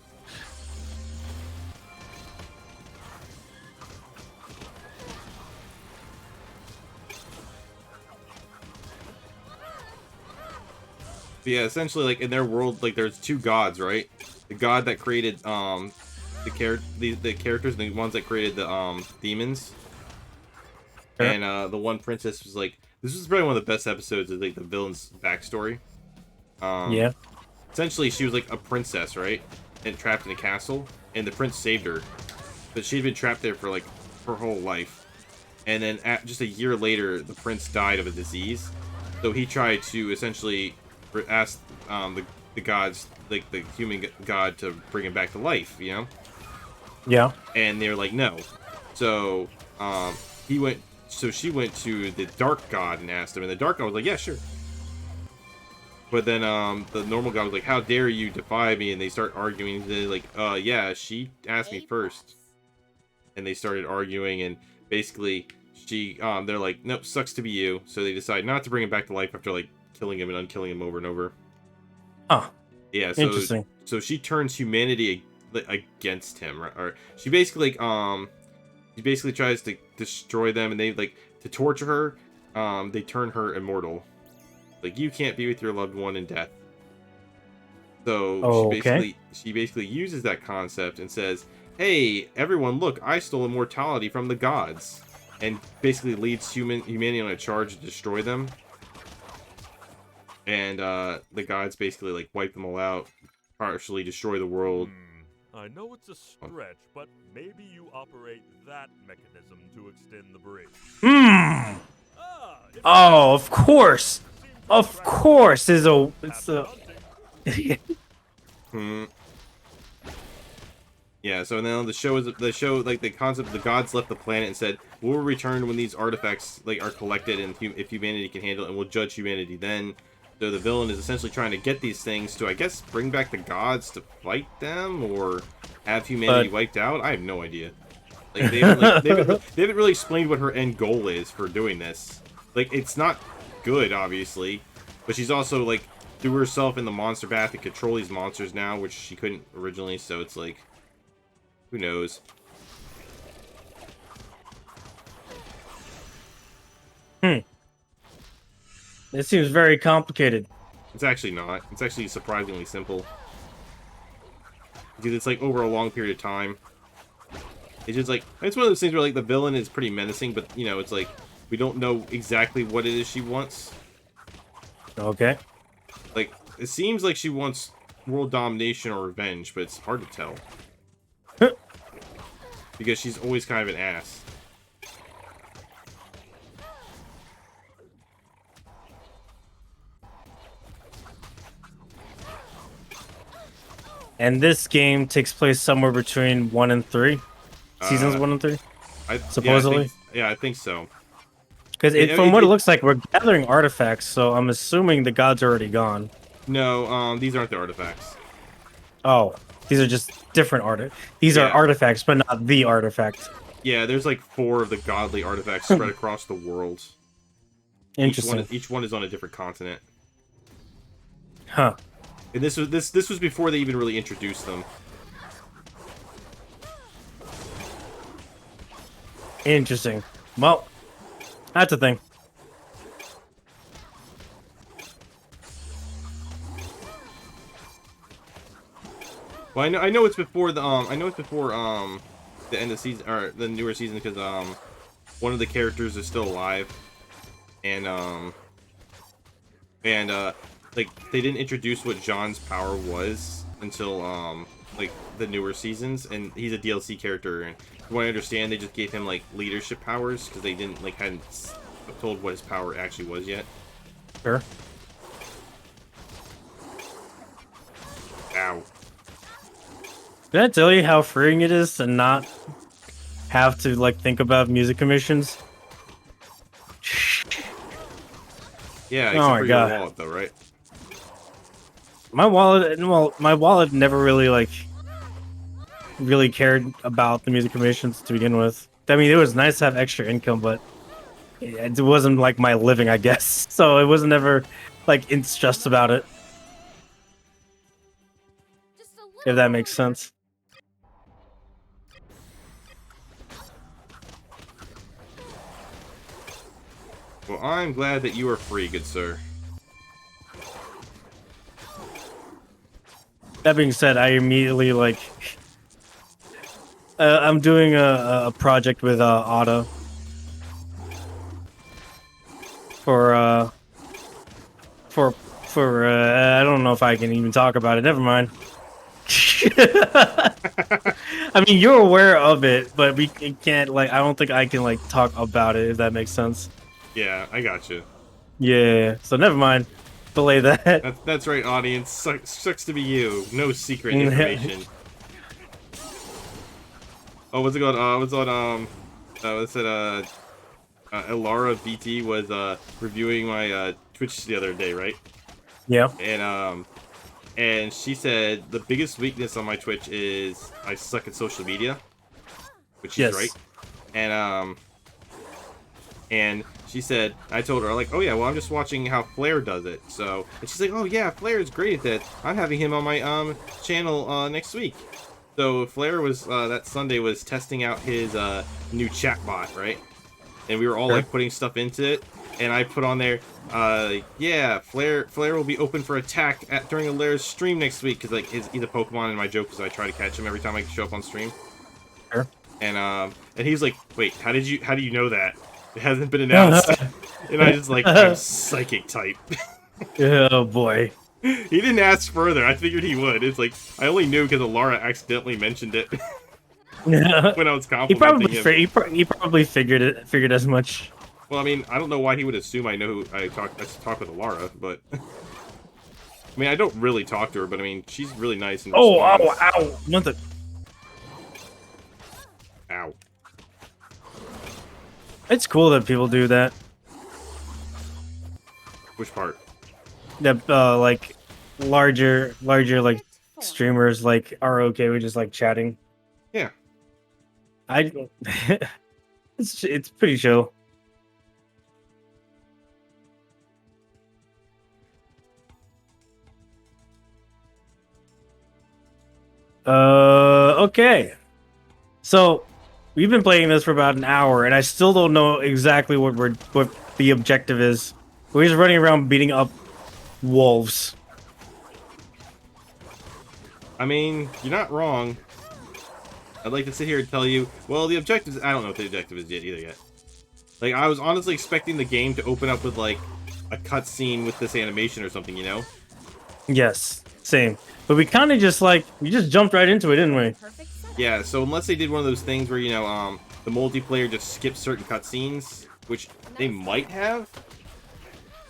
yeah, essentially, like in their world, like there's two gods, right? The god that created the characters, and the ones that created the demons. Sure. And the one princess was like, this was probably one of the best episodes of like the villain's backstory. Yeah. Essentially, she was like a princess, right? And trapped in a castle, and the prince saved her. But she'd been trapped there for like her whole life. And then just a year later, the prince died of a disease. So he tried to essentially ask the gods, like the human god, to bring him back to life, you know? Yeah. And they're like, no. So she went to the dark god and asked him, and the dark god was like, yeah, sure. But then the normal god was like, how dare you defy me? And they start arguing. They're like, yeah, she asked me first. And they started arguing, and basically they're like, nope, sucks to be you. So they decide not to bring him back to life after like killing him and unkilling him over and over. Huh. Yeah, so Interesting. So she turns humanity against him, right? Or she basically tries to destroy them, and they like to torture her. They turn her immortal. Like, you can't be with your loved one in death. So she basically uses that concept and says, hey, everyone, look, I stole immortality from the gods. And basically leads humanity on a charge to destroy them. And the gods basically like wipe them all out, partially destroy the world. I know it's a stretch, but maybe you operate that mechanism to extend the bridge. Hmm. Ah, Oh, of course. Of course. It's a. Yeah, so now the show like the concept of the gods left the planet and said, we'll return when these artifacts like are collected and if humanity can handle it, and we'll judge humanity then. So the villain is essentially trying to get these things to, I guess, bring back the gods to fight them or have humanity wiped out. I have no idea. Like they haven't really explained what her end goal is for doing this. Like, it's not good, obviously, but she's also like threw herself in the monster bath and control these monsters now, which she couldn't originally. So it's like, who knows? It seems very complicated. It's actually not. It's actually surprisingly simple. Dude, it's like over a long period of time. It's just like, it's one of those things where like the villain is pretty menacing, but you know, it's like we don't know exactly what it is she wants. Okay. Like, it seems like she wants world domination or revenge, but it's hard to tell. Because she's always kind of an ass. And this game takes place somewhere between 1 and 3. Seasons 1 and 3? Supposedly? Yeah, I think so. Because from what it looks like, we're gathering artifacts, so I'm assuming the god's already gone. No, these aren't the artifacts. Oh, these are just different These are artifacts, but not the artifact. Yeah, there's like 4 of the godly artifacts spread across the world. Interesting. Each one is on a different continent. Huh. And this was before they even really introduced them. Interesting. Well, that's a thing. Well, I know it's before the the end of season or the newer season because one of the characters is still alive, and like they didn't introduce what John's power was until like the newer seasons, and he's a DLC character. And from what I understand, they just gave him like leadership powers because they didn't hadn't told what his power actually was yet. Sure. Ow. Did I tell you how freeing it is to not have to like think about music commissions? Yeah, except Oh my for God. your wallet though, right? My wallet never really really cared about the music commissions to begin with. I mean, it was nice to have extra income, but it wasn't like my living, I guess. So it wasn't ever like stressed about it. If that makes sense. Well, I'm glad that you are free, good sir. That being said, I immediately I'm doing a project with Otto for I don't know if I can even talk about it. Never mind. I mean, you're aware of it, but we can't I don't think I can talk about it, if that makes sense. Yeah, I got you. Yeah, so never mind. Belay that. That's right, audience. Sucks to be you. No secret information. Oh, what's it called? What's it? Elara BT was reviewing my Twitch the other day, right? Yeah. And she said the biggest weakness on my Twitch is I suck at social media, which she's right. And she said, I told her, like, oh yeah, well, I'm just watching how Flair does it. So, and she's like, oh yeah, Flair is great at that. I'm having him on my channel next week. So Flair was that Sunday was testing out his new chatbot, right? And we were all like putting stuff into it, and I put on there, yeah, Flair will be open for attack during Alair's stream next week because like he's a Pokemon, and my joke is I try to catch him every time I show up on stream. Sure. And he's like, wait, how do you know that? It hasn't been announced. And I just like, I'm psychic type. Oh boy. He didn't ask further. I figured he would. It's like I only knew because Alara accidentally mentioned it when I was complimenting him. He probably figured as much. Well, I mean, I don't know why he would assume I know who I talk with Alara, but I mean, I don't really talk to her, but I mean, she's really nice and ow! What the? Ow. It's cool that people do that. Which part? That like larger like streamers are okay with just chatting. Yeah. It's pretty chill. Okay. So we've been playing this for about an hour, and I still don't know exactly what the objective is. We're just running around beating up wolves. I mean, you're not wrong. I'd like to sit here and tell you, well, the objectives, I don't know what the objective is yet. Like, I was honestly expecting the game to open up with, like, a cutscene with this animation or something, you know? Yes, same. But we kind of just we just jumped right into it, didn't we? Yeah, so unless they did one of those things where, you know, the multiplayer just skips certain cutscenes, which they might have,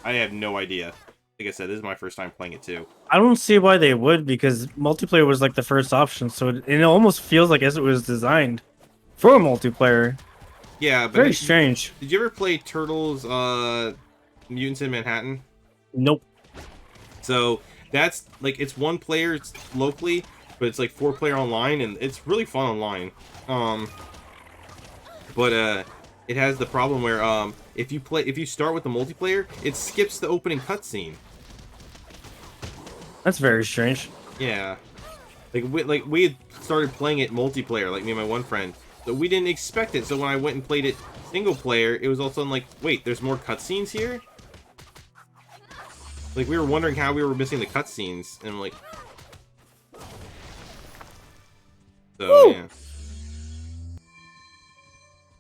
I have no idea. Like I said, this is my first time playing it too. I don't see why they would, because multiplayer was like the first option, so it almost feels like as it was designed for multiplayer. Yeah, but Very strange. Did you ever play Turtles, Mutants in Manhattan? Nope. So that's like it's one player locally, but it's like 4-player online, and it's really fun online. But it has the problem where if you start with the multiplayer, it skips the opening cutscene. That's very strange. Yeah, like we had started playing it multiplayer, like me and my one friend, so we didn't expect it. So when I went and played it single player, it was all of a sudden like, wait, there's more cutscenes here. Like we were wondering how we were missing the cutscenes, and I'm like, so Woo! yeah.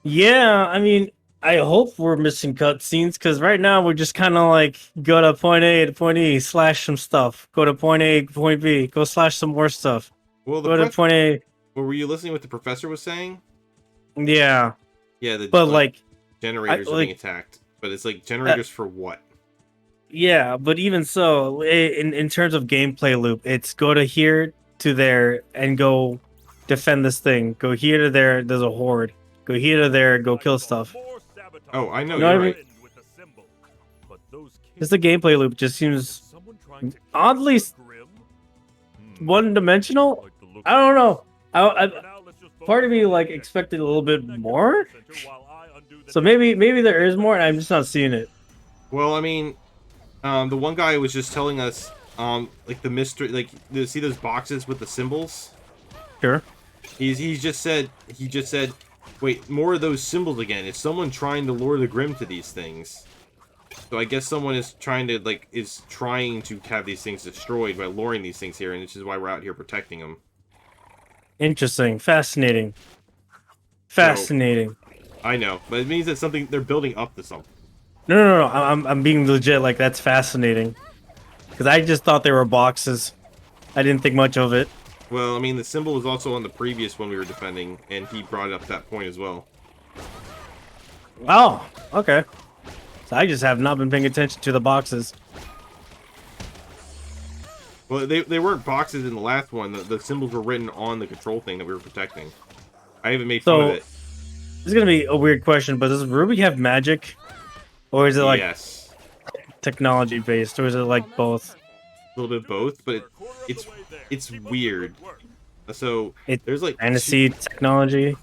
Yeah, I mean, I hope we're missing cutscenes, because right now we're just kind of like go to point A to point E, slash some stuff. Go to point A, point B, go slash some more stuff. Well, Go to point A. Well, were you listening to what the professor was saying? Yeah, Yeah, but like generators are being attacked, but it's like generators for what? yeah, but even so, in terms of gameplay loop, it's go to here to there and go defend this thing. Go here to there, there's a horde. Go here to there, go kill stuff. Oh, I know, No, you're I mean- right. Just the gameplay loop just seems oddly one-dimensional. I don't know. Part of me like expected a little bit more. So maybe there is more, and I'm just not seeing it. Well, I mean, the one guy was just telling us, like the mystery, like see those boxes with the symbols. Sure. He just said, wait, more of those symbols again. It's someone trying to lure the Grimm to these things. So I guess someone is trying to have these things destroyed by luring these things here, and this is why we're out here protecting them. Interesting. Fascinating. Fascinating. I know, but it means that they're building up to something. No. I'm being legit. Like, that's fascinating. Because I just thought they were boxes. I didn't think much of it. Well, I mean, the symbol was also on the previous one we were defending, and he brought up that point as well. Oh, okay. So I just have not been paying attention to the boxes. Well, they weren't boxes in the last one. The symbols were written on the control thing that we were protecting. I even made fun of it. This is going to be a weird question, but does RWBY have magic? Or is it like yes, technology based? Or is it like both? a little bit of both, but it's weird. So there's like fantasy technology.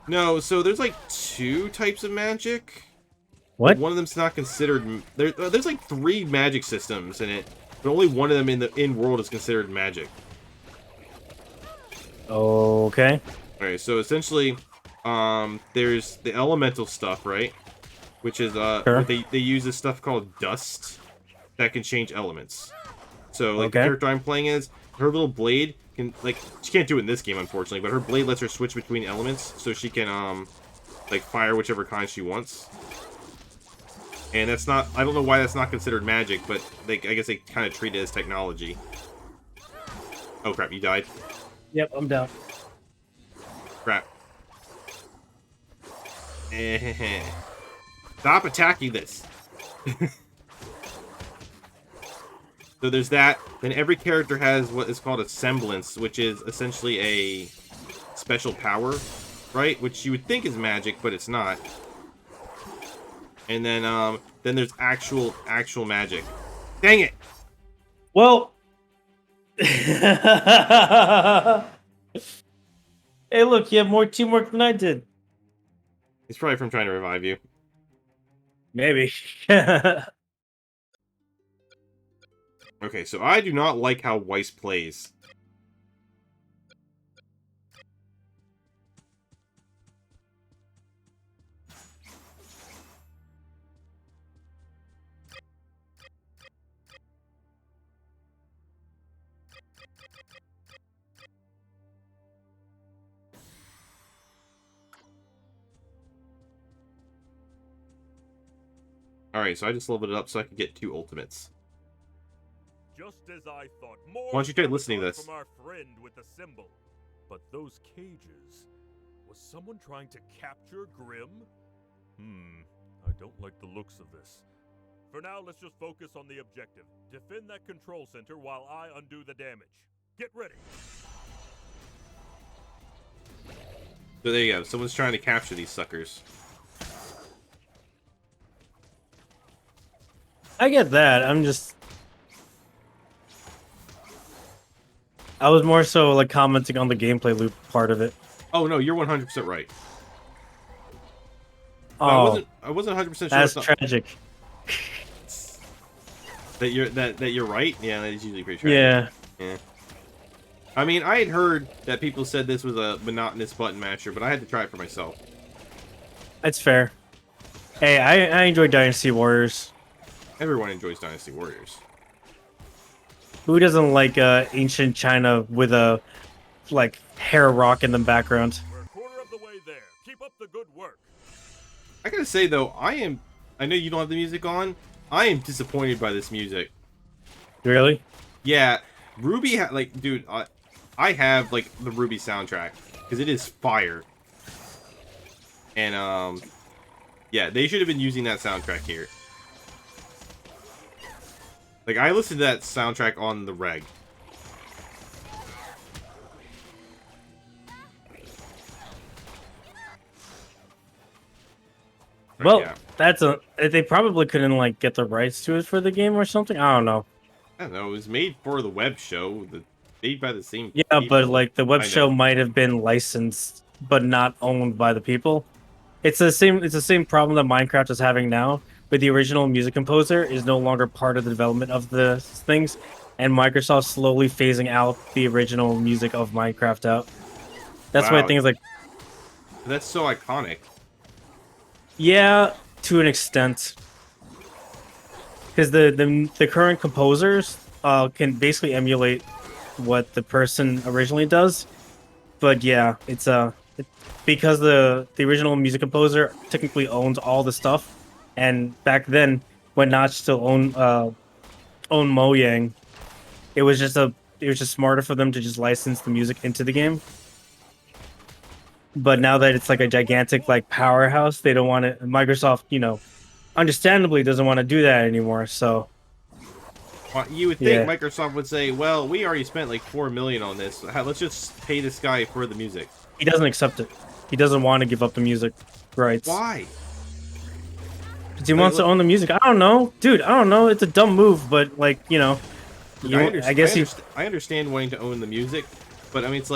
No, so there's like 2 types of magic. What? One of them's not considered. There's like 3 magic systems in it, but only one of them in the in-world is considered magic. Okay. Alright, so essentially, there's the elemental stuff, right? Which is Sure. they use this stuff called dust that can change elements. So like Okay. the character I'm playing as, her little blade can she can't do it in this game unfortunately, but her blade lets her switch between elements, so she can like fire whichever kind she wants. And that's not, I don't know why that's not considered magic, but I guess they kind of treat it as technology. Oh crap, you died. Yep, I'm down. Crap. Stop attacking this. So there's that. Then every character has what is called a semblance, which is essentially a special power, right? Which you would think is magic, but it's not. And then there's actual magic. Dang it! Well, hey, look, you have more teamwork than I did. He's probably from trying to revive you. Maybe. Okay, so I do not like how Weiss plays. Alright, so I just leveled it up so I could get 2 ultimates. Just as I thought. More Why don't you try listening to sabotage this? from our friend with the symbol. But those cages, was someone trying to capture Grimm? I don't like the looks of this. For now, let's just focus on the objective. Defend that control center while I undo the damage. Get ready. So there you go. Someone's trying to capture these suckers. I get that. I was more so like commenting on the gameplay loop part of it. Oh no, you're 100% right. But Oh, I wasn't 100% sure that's it's not- tragic. that you're right. Yeah, that is usually pretty tragic. Yeah. Yeah. I mean, I had heard that people said this was a monotonous button masher, but I had to try it for myself. That's fair. Hey, I enjoy Dynasty Warriors. Everyone enjoys Dynasty Warriors. Who doesn't like ancient China with a like hair rock in the background? We're a quarter of the way there. Keep up the good work. I gotta say though, I know you don't have the music on. I am disappointed by this music. Really? Yeah, RWBY like, dude, I have like the RWBY soundtrack because it is fire. And yeah, they should have been using that soundtrack here. Like, I listened to that soundtrack on the reg. Well, yeah. they probably couldn't like get the rights to it for the game or something. I don't know. I don't know. It was made for the web show. Made by the same Yeah, people. but like the web I show know. might have been licensed but not owned by the people. It's the same problem that Minecraft is having now, but the original music composer is no longer part of the development of the things, and Microsoft slowly phasing out the original music of Minecraft out. That's why Wow. things like That's so iconic. yeah, to an extent. Because the current composers can basically emulate what the person originally does, but yeah, it's because the original music composer technically owns all the stuff, and back then when Notch still owned Mojang, it was just smarter for them to just license the music into the game. But now that it's like a gigantic like powerhouse, they don't want to. Microsoft, understandably doesn't want to do that anymore. So Well, you would think Yeah. Microsoft would say, "Well, we already spent like $4 million on this. Let's just pay this guy for the music." he doesn't accept it. He doesn't want to give up the music rights. Why? 'Cause he wants to own the music. I don't know, dude. I don't know. It's a dumb move, but like I guess he. I understand wanting to own the music, but I mean, it's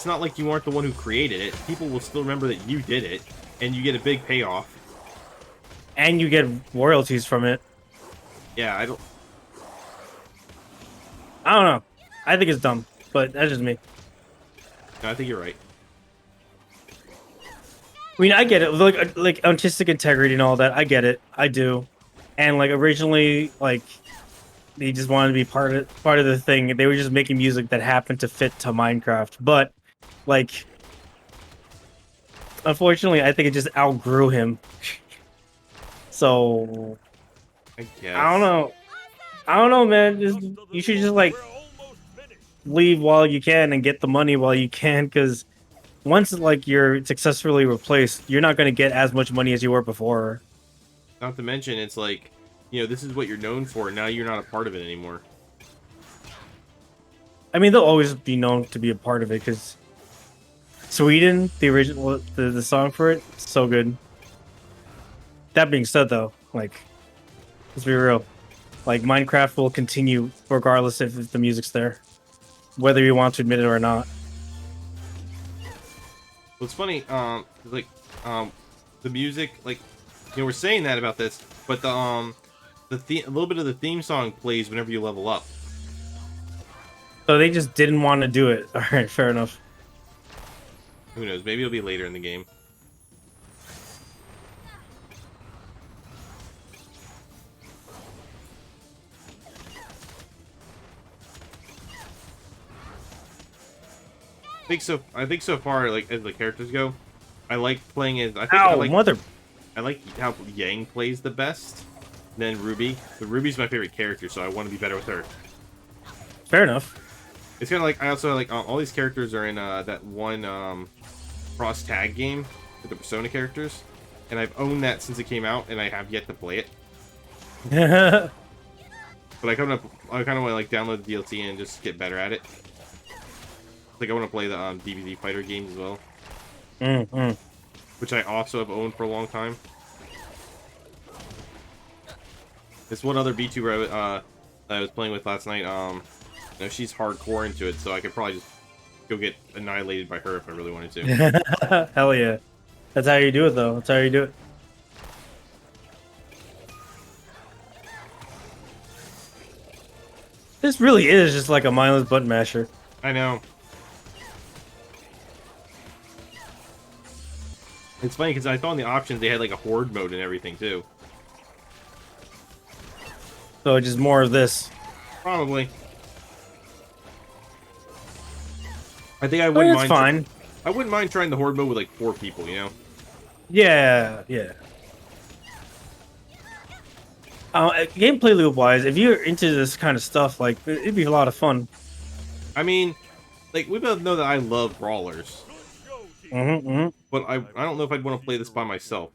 not like you aren't the one who created it. People will still remember that you did it, and you get a big payoff. And you get royalties from it. Yeah, I don't know. I think it's dumb, but that's just me. I think you're right. I mean, I get it. Like artistic integrity and all that. I get it. I do. And like originally, like they just wanted to be part of the thing. They were just making music that happened to fit to Minecraft. But like, unfortunately, I think it just outgrew him. So I guess. I don't know. I don't know, man. You should just like leave while you can and get the money while you can, because once like you're successfully replaced, you're not going to get as much money as you were before. Not to mention, it's like, this is what you're known for. Now you're not a part of it anymore. I mean, they'll always be known to be a part of it because Sweden, the original, the song for it, so good. That being said, though, like, let's be real, like Minecraft will continue regardless if the music's there, whether you want to admit it or not. Well, it's funny, the music, like, we're saying that about this, but a little bit of the theme song plays whenever you level up. So they just didn't want to do it. All right, fair enough. Who knows? Maybe it'll be later in the game. I think so far, like, as the characters go, I like playing as. I think Ow, I like. mother! I like how Yang plays the best. Then RWBY. But RWBY's my favorite character, so I want to be better with her. Fair enough. It's kind of like I also like all these characters are in that one cross tag game with the Persona characters, and I've owned that since it came out, and I have yet to play it. But I kind of want to like download the DLC and just get better at it. Like I want to play the DVD fighter games as well, which I also have owned for a long time. There's one other VTuber that I was playing with last night. You know, she's hardcore into it, so I could probably just go get annihilated by her if I really wanted to. Hell yeah. That's how you do it, though. That's how you do it. This really is just like a mindless button masher. I know. It's funny because I thought in the options they had like a horde mode and everything too. So just more of this. Probably. I think I wouldn't mind. Fine. I wouldn't mind trying the horde mode with like 4 people, you know? Yeah, yeah. Gameplay loop wise, if you're into this kind of stuff, like it'd be a lot of fun. I mean, like we both know that I love brawlers, but I don't know if I'd want to play this by myself.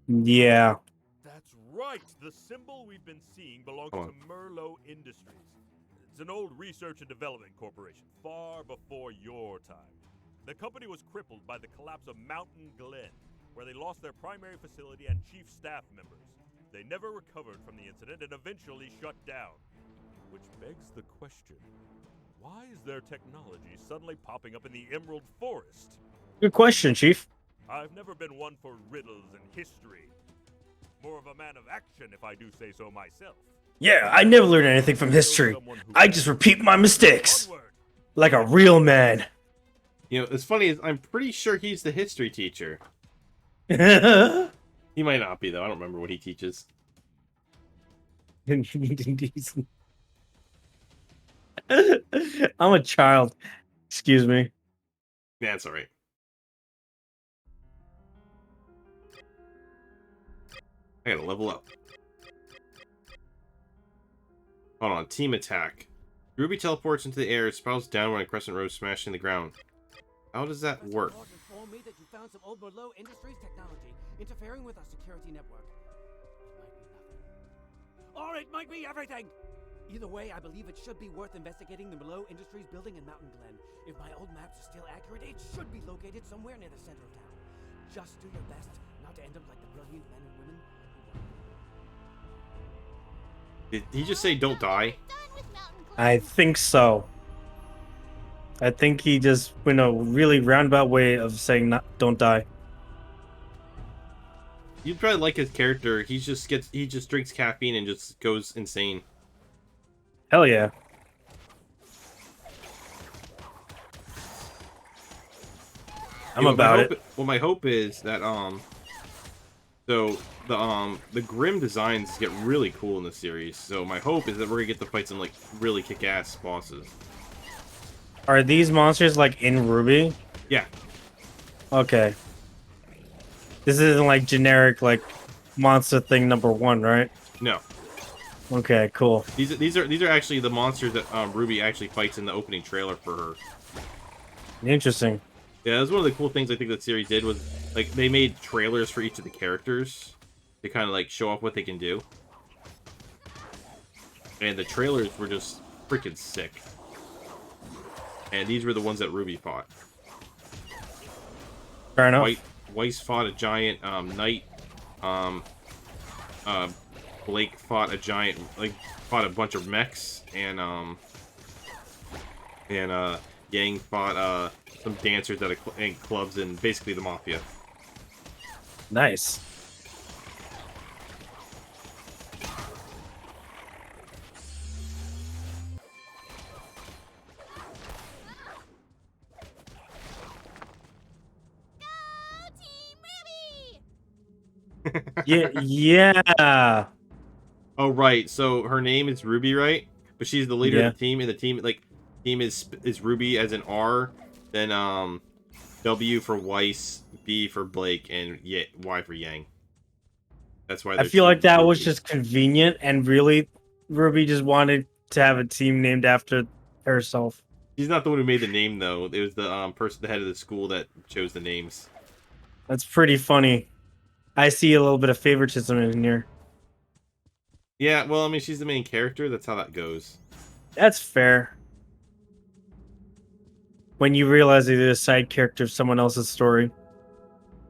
Yeah. That's right. The symbol we've been seeing belongs to Merlot Industries. It's an old research and development corporation, far before your time. The company was crippled by the collapse of Mountain Glen, where they lost their primary facility and chief staff members. They never recovered from the incident and eventually shut down. Which begs the question, why is their technology suddenly popping up in the Emerald Forest? Good question, Chief. I've never been one for riddles and history. More of a man of action, if I do say so myself. Yeah, I never learned anything from history. I just repeat my mistakes. Like a real man. You know, it's funny is I'm pretty sure he's the history teacher. He might not be though. I don't remember what he teaches. I'm a child. Excuse me. Yeah, it's alright. I gotta level up. Hold on, team attack. RWBY teleports into the air, spirals down when a crescent row smashing the ground. How does that work? Informed me that you found some old Merlot Industries technology interfering with our security network. Or it might be everything! Either way, I believe it should be worth investigating the Merlot Industries building in Mountain Glen. If my old maps are still accurate, it should be located somewhere near the center of town. Just do your best not to end up like the brilliant men and women who were. Did he just say don't die? I think so. I think he just went a really roundabout way of saying don't die. You'd probably like his character. He just drinks caffeine and just goes insane. Hell yeah. I'm about it. Well, my hope is that so the Grimm designs get really cool in the series. So my hope is that we're gonna get to fight some like really kick-ass bosses. Are these monsters like in RWBY? Yeah. Okay. This isn't like generic like monster thing #1, right? No. Okay, cool. These are actually the monsters that RWBY actually fights in the opening trailer for her. Interesting. Yeah, that's one of the cool things I think that series did was like they made trailers for each of the characters to kind of like show off what they can do. And the trailers were just freaking sick. And these were the ones that RWBY fought. Fair enough. Weiss fought a giant knight. Blake fought a giant, fought a bunch of mechs, and Yang fought some dancers and clubs, and basically the mafia. Nice. Yeah. Oh right, so her name is RWBY, right? But she's the leader of the team, and the team team is RWBY as an R, then W for Weiss, B for Blake, and Y for Yang. That's why I feel Team like that was RWBY. just convenient, and really, Ruby just wanted to have a team named after herself. He's not the one who made the name, though. It was the person, the head of the school, that chose the names. That's pretty funny. I see a little bit of favoritism in here. Yeah, well, I mean, she's the main character. That's how that goes. That's fair. When you realize that you're a side character of someone else's story.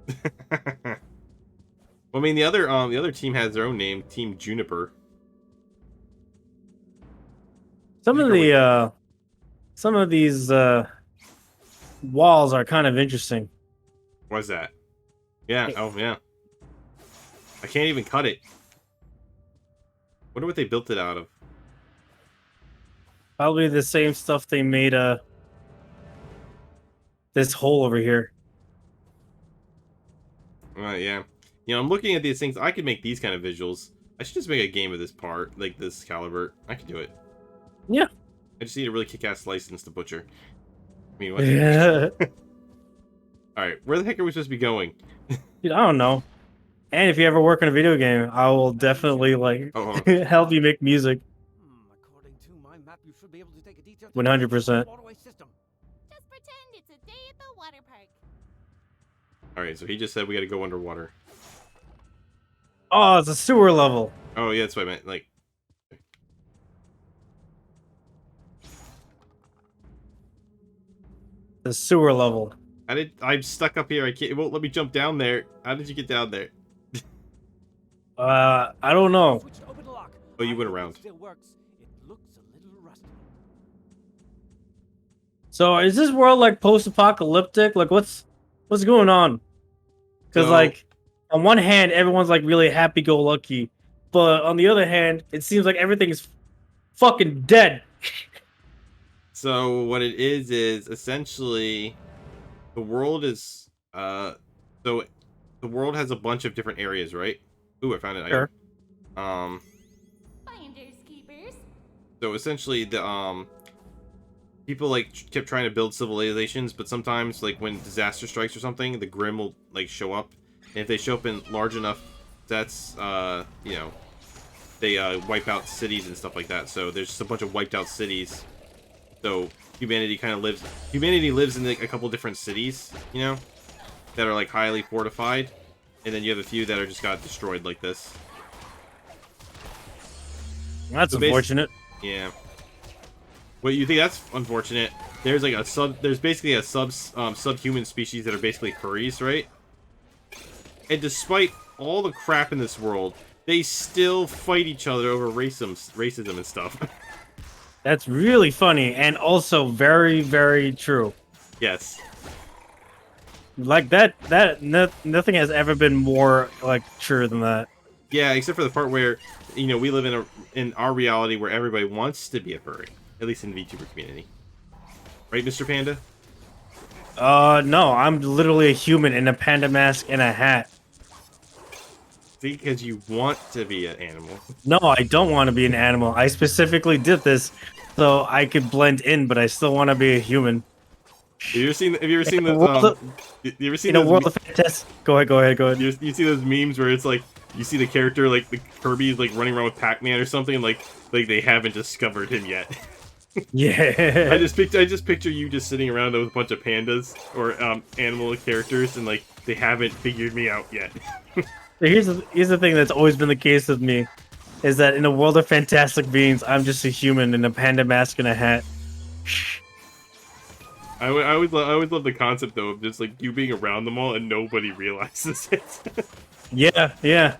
Well, I mean, the other team has their own name, Team Juniper. Some of these walls are kind of interesting. What's that? Yeah. Oh, yeah. I can't even cut it. Wonder what they built it out of. Probably the same stuff they made this hole over here. Yeah. You know, I'm looking at these things. I could make these kind of visuals. I should just make a game of this part, like this caliber. I could do it. Yeah. I just need a really kick-ass license to butcher. I mean, what? Yeah. Alright, where the heck are we supposed to be going? Dude, I don't know. And if you ever work in a video game, I will definitely like help you make music. According to my map, you should be able to take a detour 100%. waterway system. Just pretend it's a day at the water park. Alright, so he just said we gotta go underwater. Oh, it's a sewer level. Oh, yeah, that's what I meant. Like, The sewer level. I'm stuck up here. I can't. It won't let me jump down there. How did you get down there? I don't know. Switch to open lock. Oh, you I went hope it around. still works. It looks a little rusty. So is this world like post-apocalyptic? Like what's going on? Because So- like on one hand, everyone's like really happy-go-lucky, but on the other hand, it seems like everything is fucking dead. So what it is essentially the world is so the world has a bunch of different areas, right? Ooh, I found it. Sure. Finders keepers. So essentially the people like kept trying to build civilizations, but sometimes like when disaster strikes or something, the Grimm will like show up. And if they show up in large enough sets, you know, they wipe out cities and stuff like that. So there's just a bunch of wiped out cities. So humanity lives in like a couple different cities, you know, that are like highly fortified, and then you have a few that are just got destroyed like this. That's So unfortunate. Yeah. Well, you think that's unfortunate? There's like there's basically a subhuman species that are basically furries, right? And despite all the crap in this world, they still fight each other over racism and stuff. That's really funny and also very, very true. Yes. Like nothing has ever been more like true than that. Yeah, except for the part where, you know, we live in our reality where everybody wants to be a furry, at least in the VTuber community. Right, Mr. Panda? No, I'm literally a human in a panda mask and a hat. See, because you want to be an animal. No, I don't want to be an animal. I specifically did this so I could blend in, but I still want to be a human. Have you ever seen those? You ever seen In a those? world of fantastic. Go ahead. You see those memes where it's like you see the character like the Kirby's like running around with Pac-Man or something, like they haven't discovered him yet. Yeah. I just picture you just sitting around with a bunch of pandas or animal characters, and like they haven't figured me out yet. Here's the thing that's always been the case with me, is that in a world of fantastic beings, I'm just a human in a panda mask and a hat. I always love the concept though of just like you being around them all and nobody realizes it. Yeah.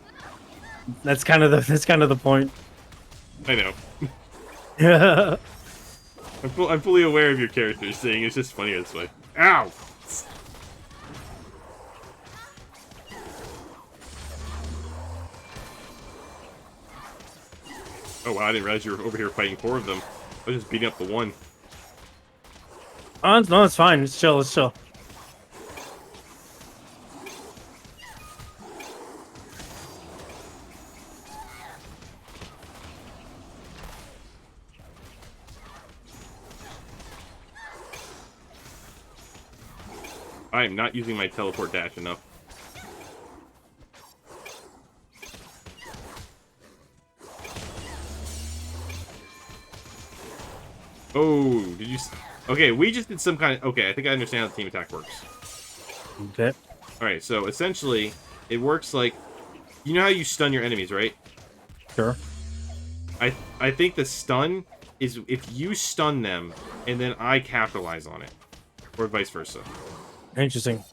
That's kind of the point. I know. Yeah. I'm fully aware of your character saying it's just funnier this way. Ow! Oh wow, I didn't realize you were over here fighting 4 of them. I was just beating up the one. Oh, no, it's fine. It's chill. I'm not using my teleport dash enough. Oh, did you... Okay, we just did some kind of... Okay, I think I understand how the team attack works. Okay. Alright, so essentially, it works like... You know how you stun your enemies, right? Sure. I think the stun is if you stun them, and then I capitalize on it. Or vice versa. Interesting.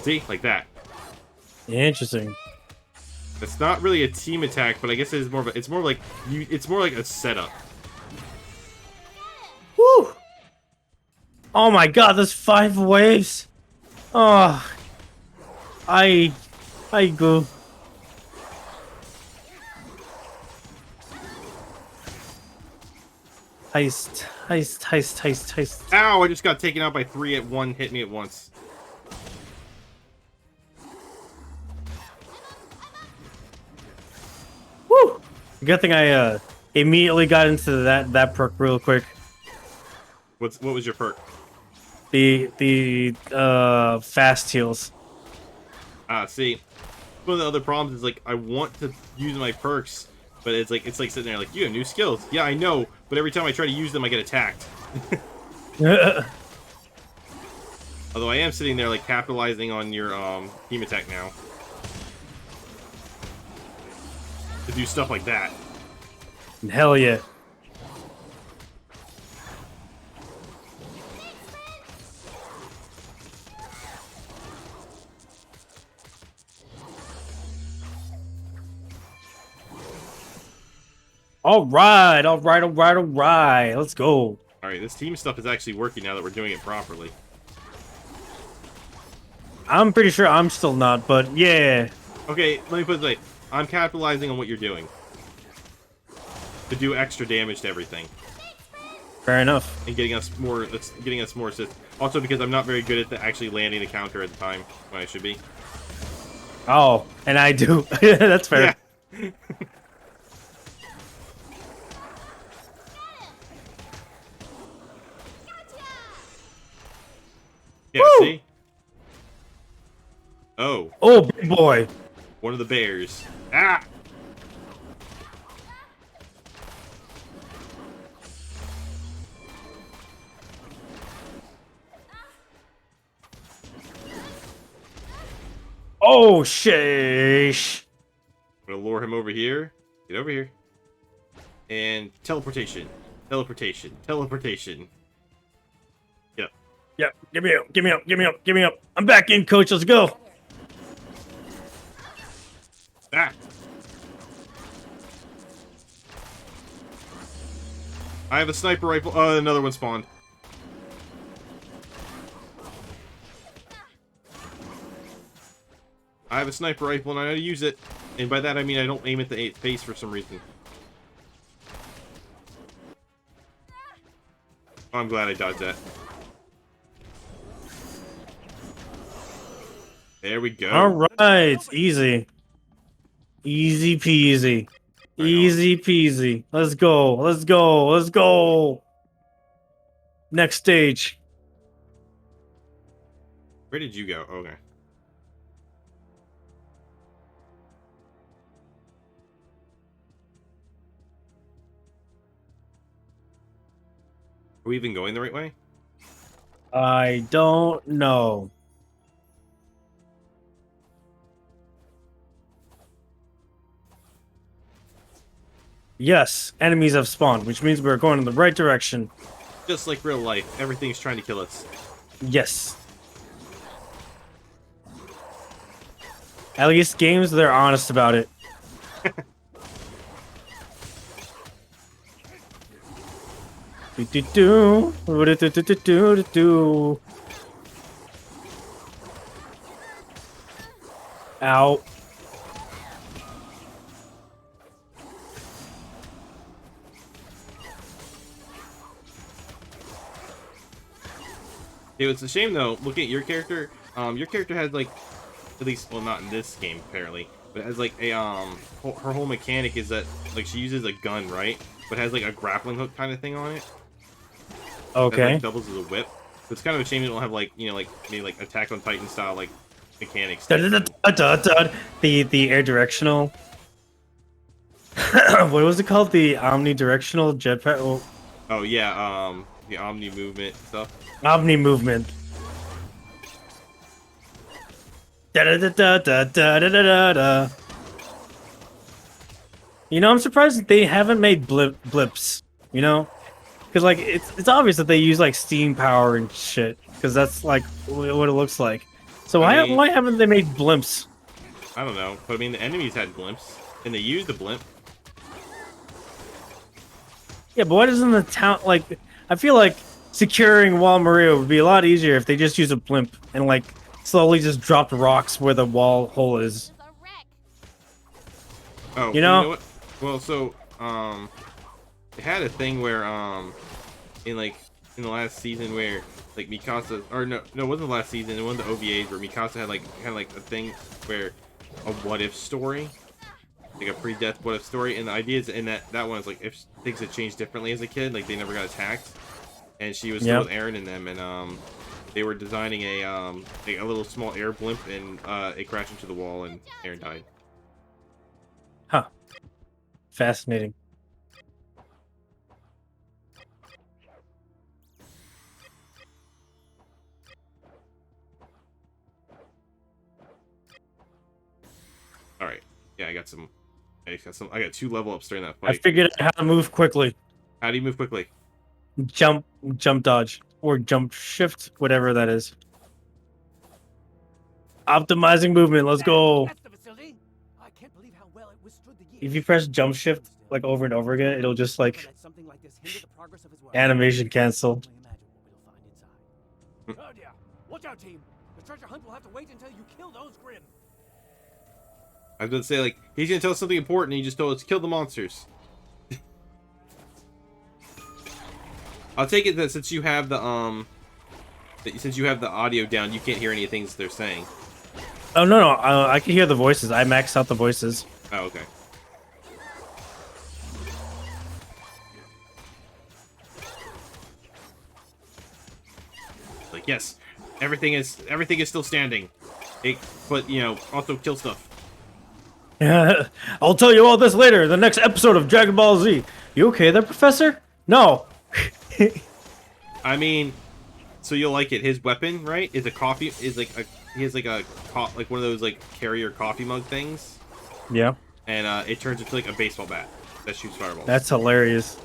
See? Like that. Interesting. It's not really a team attack, but I guess it's more of a, it's more like a setup. Woo! Oh my god, there's 5 waves. Oh, I go. Heist. Ow! I just got taken out by 3 at one. Hit me at once. Woo! Good thing I immediately got into that perk real quick. What was your perk? The fast heals. See, one of the other problems is like I want to use my perks, but it's like sitting there like, you have new skills. Yeah, I know, but every time I try to use them, I get attacked. Although I am sitting there like capitalizing on your team attack now to do stuff like that. Hell yeah. All right. Let's go. Alright, this team stuff is actually working now that we're doing it properly. I'm pretty sure I'm still not, but yeah. Okay, let me put it this way. I'm capitalizing on what you're doing to do extra damage to everything. Fair enough. And getting us more assists. Also because I'm not very good at actually landing the counter at the time when I should be. Oh, and I do. That's fair. Yeah. Yeah, Woo! see? Oh. Oh, big boy. One of the bears. Ah! Oh, sheesh. I'm gonna lure him over here. Get over here. And teleportation. Teleportation. Teleportation. Yep. Yep. Give me up. I'm back in, coach. Let's go. Ah! I have a sniper rifle. Another one spawned. I have a sniper rifle and I know how to use it. And by that I mean I don't aim at the face for some reason. Oh, I'm glad I dodged that. There we go. All right. Easy. Easy peasy. Easy peasy. Let's go. Next stage. Where did you go? Okay. Are we even going the right way? I don't know. Yes, enemies have spawned, which means we're going in the right direction. Just like real life, everything's trying to kill us. Yes. At least games, they're honest about it. Ow. It's a shame though, looking at your character, your character has like, at least, well not in this game apparently, but it has like a her whole mechanic is that like she uses a gun, right? But it has like a grappling hook kind of thing on it. Okay. That, like, doubles as a whip. So it's kind of a shame you don't have like like maybe like Attack on Titan style like mechanics. The air directional. What was it called? The omnidirectional jetpack. Oh yeah, the Omni movement stuff. Omni movement. Da da da da da da da da da. You know, I'm surprised that they haven't made blips. You know, because like it's obvious that they use like steam power and shit. Because that's like what it looks like. So I mean, why haven't they made blimps? I don't know, but I mean the enemies had blimps, and they used the blimp. Yeah, but why doesn't the town like? I feel like securing Wall Maria would be a lot easier if they just use a blimp and like slowly just dropped rocks where the wall hole is. There's a wreck. Oh, You know what? Well, so they had a thing where in the last season where like Mikasa, or no, it wasn't the last season. In one of the OVAs where Mikasa had like a thing where a what if story, like a pre-death what if story, and the idea is in that one is like if things had changed differently as a kid, like they never got attacked, and she was still with Eren and them, and they were designing a little small air blimp, and it crashed into the wall, and Eren died. Huh. Fascinating. All right, yeah, I got 2 level ups during that I fight. figured out how to move quickly. How do you move quickly? Jump dodge, or jump shift, whatever that is. Optimizing movement. Let's go. That's the facility. I can't believe how well it withstood the years. If you press jump shift like over and over again, it'll just like Let something like this hinder the progress of his work. animation cancel. Only imagine what we'll find inside. Oh dear. Watch out, team. The treasure hunt will have to wait until you kill those Grimm. I was going to say, like, he's going to tell us something important, and he just told us, kill the monsters. I'll take it that since you have the audio down, you can't hear any of the things they're saying. Oh no, I can hear the voices. I maxed out the voices. Oh, okay. Like, yes, everything is still standing. But you know, also kill stuff. Yeah, I'll tell you all this later in the next episode of Dragon Ball Z. You okay there, Professor? No. I mean, so you'll like it. His weapon, right, is a coffee. He has like like one of those like carrier coffee mug things. Yeah. And it turns into like a baseball bat that shoots fireballs. That's hilarious.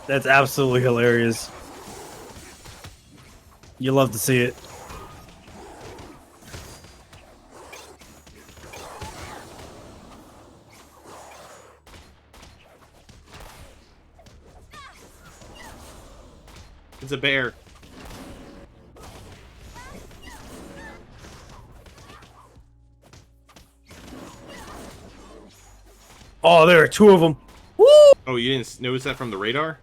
That's absolutely hilarious. You love to see it. It's a bear. Oh, there are 2 of them. Woo! Oh, you didn't notice that from the radar?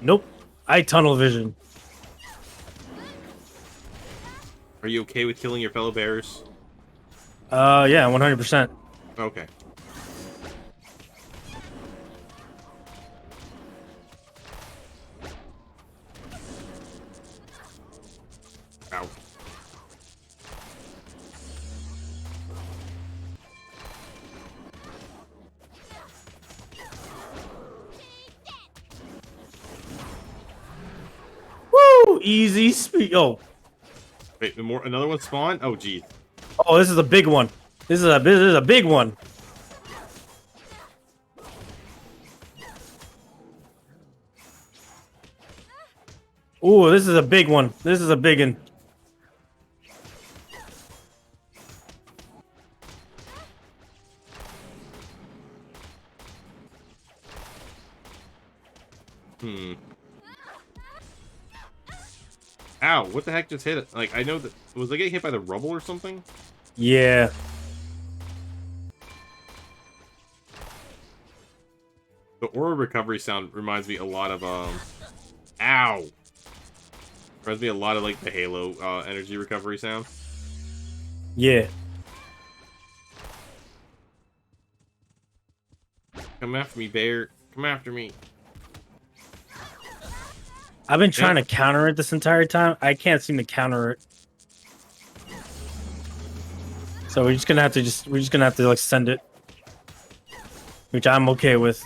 Nope. I tunnel vision. Are you okay with killing your fellow bears? Yeah, 100%. Okay. Ow. Woo! Easy speed. Oh. Wait, another one spawned? Oh, geez. Oh, this is a big one. This is a big one. Ooh, this is a big one. This is a big one. Ow, what the heck just hit it? Like, I know that... Was I getting hit by the rubble or something? Yeah. The aura recovery sound reminds me a lot of, Ow! Reminds me a lot of, like, the Halo, energy recovery sound. Yeah. Come after me, bear. Come after me. I've been trying to counter it this entire time. I can't seem to counter it. So we're just gonna have to like send it, which I'm okay with.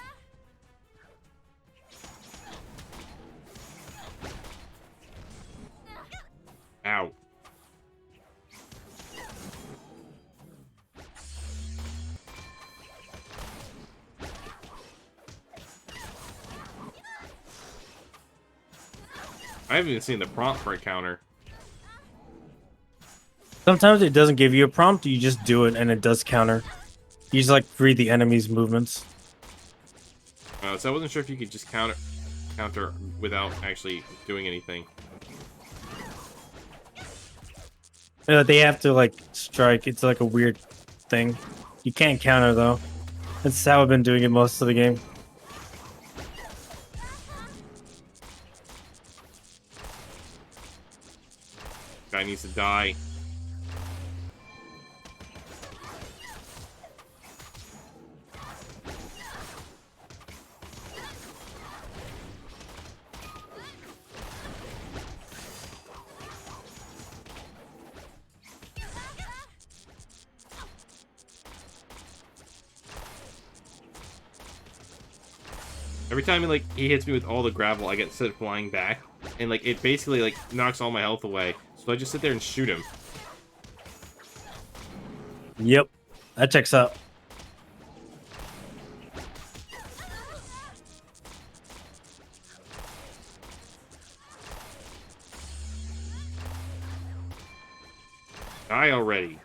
Ow. I haven't even seen the prompt for a counter. Sometimes it doesn't give you a prompt, you just do it and it does counter. You just like read the enemy's movements. So I wasn't sure if you could just counter without actually doing anything. They have to like strike. It's like a weird thing. You can't counter though. That's how I've been doing it most of the game. Guy needs to die. Every time he hits me with all the gravel, I get sent flying back, and like it basically like knocks all my health away. So I just sit there and shoot him. Yep, that checks out. Die already.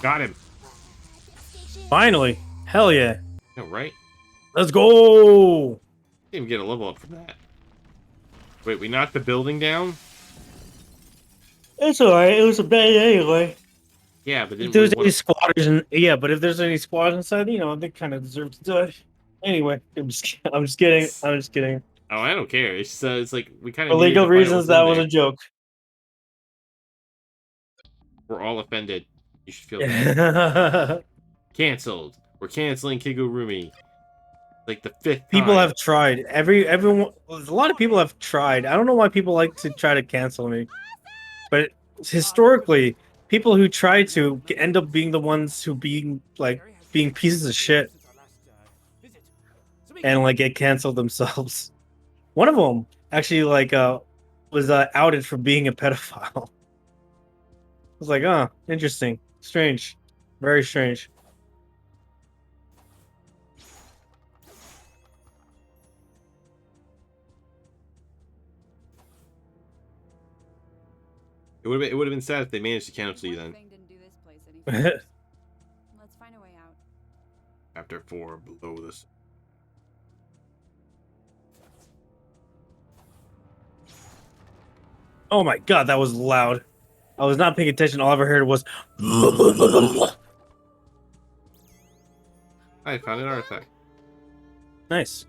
Got him. Finally, hell yeah. No, right? Let's go. Didn't even get a level up for that. Wait, we knocked the building down? It's alright. It was a bad anyway. Yeah, but If didn't there's we any squatters but if there's any squatters inside, they kind of deserve to die. Anyway, I'm just kidding. Oh, I don't care. It's like we kind For of legal reasons, that was a joke. We're all offended. You should feel bad. Cancelled. We're canceling KiguRoomie. Like the 5th People time. have tried. Everyone. A lot of people have tried. I don't know why people like to try to cancel me, but historically, people who try to end up being the ones who being pieces of shit and like get canceled themselves. One of them actually was outed for being a pedophile. I was like, oh, interesting, strange, very strange. It would have been sad if they managed to cancel you then. Let's find a way out. Chapter 4 below this. Oh my god, that was loud. I was not paying attention. All I ever heard was. I found an artifact. Nice.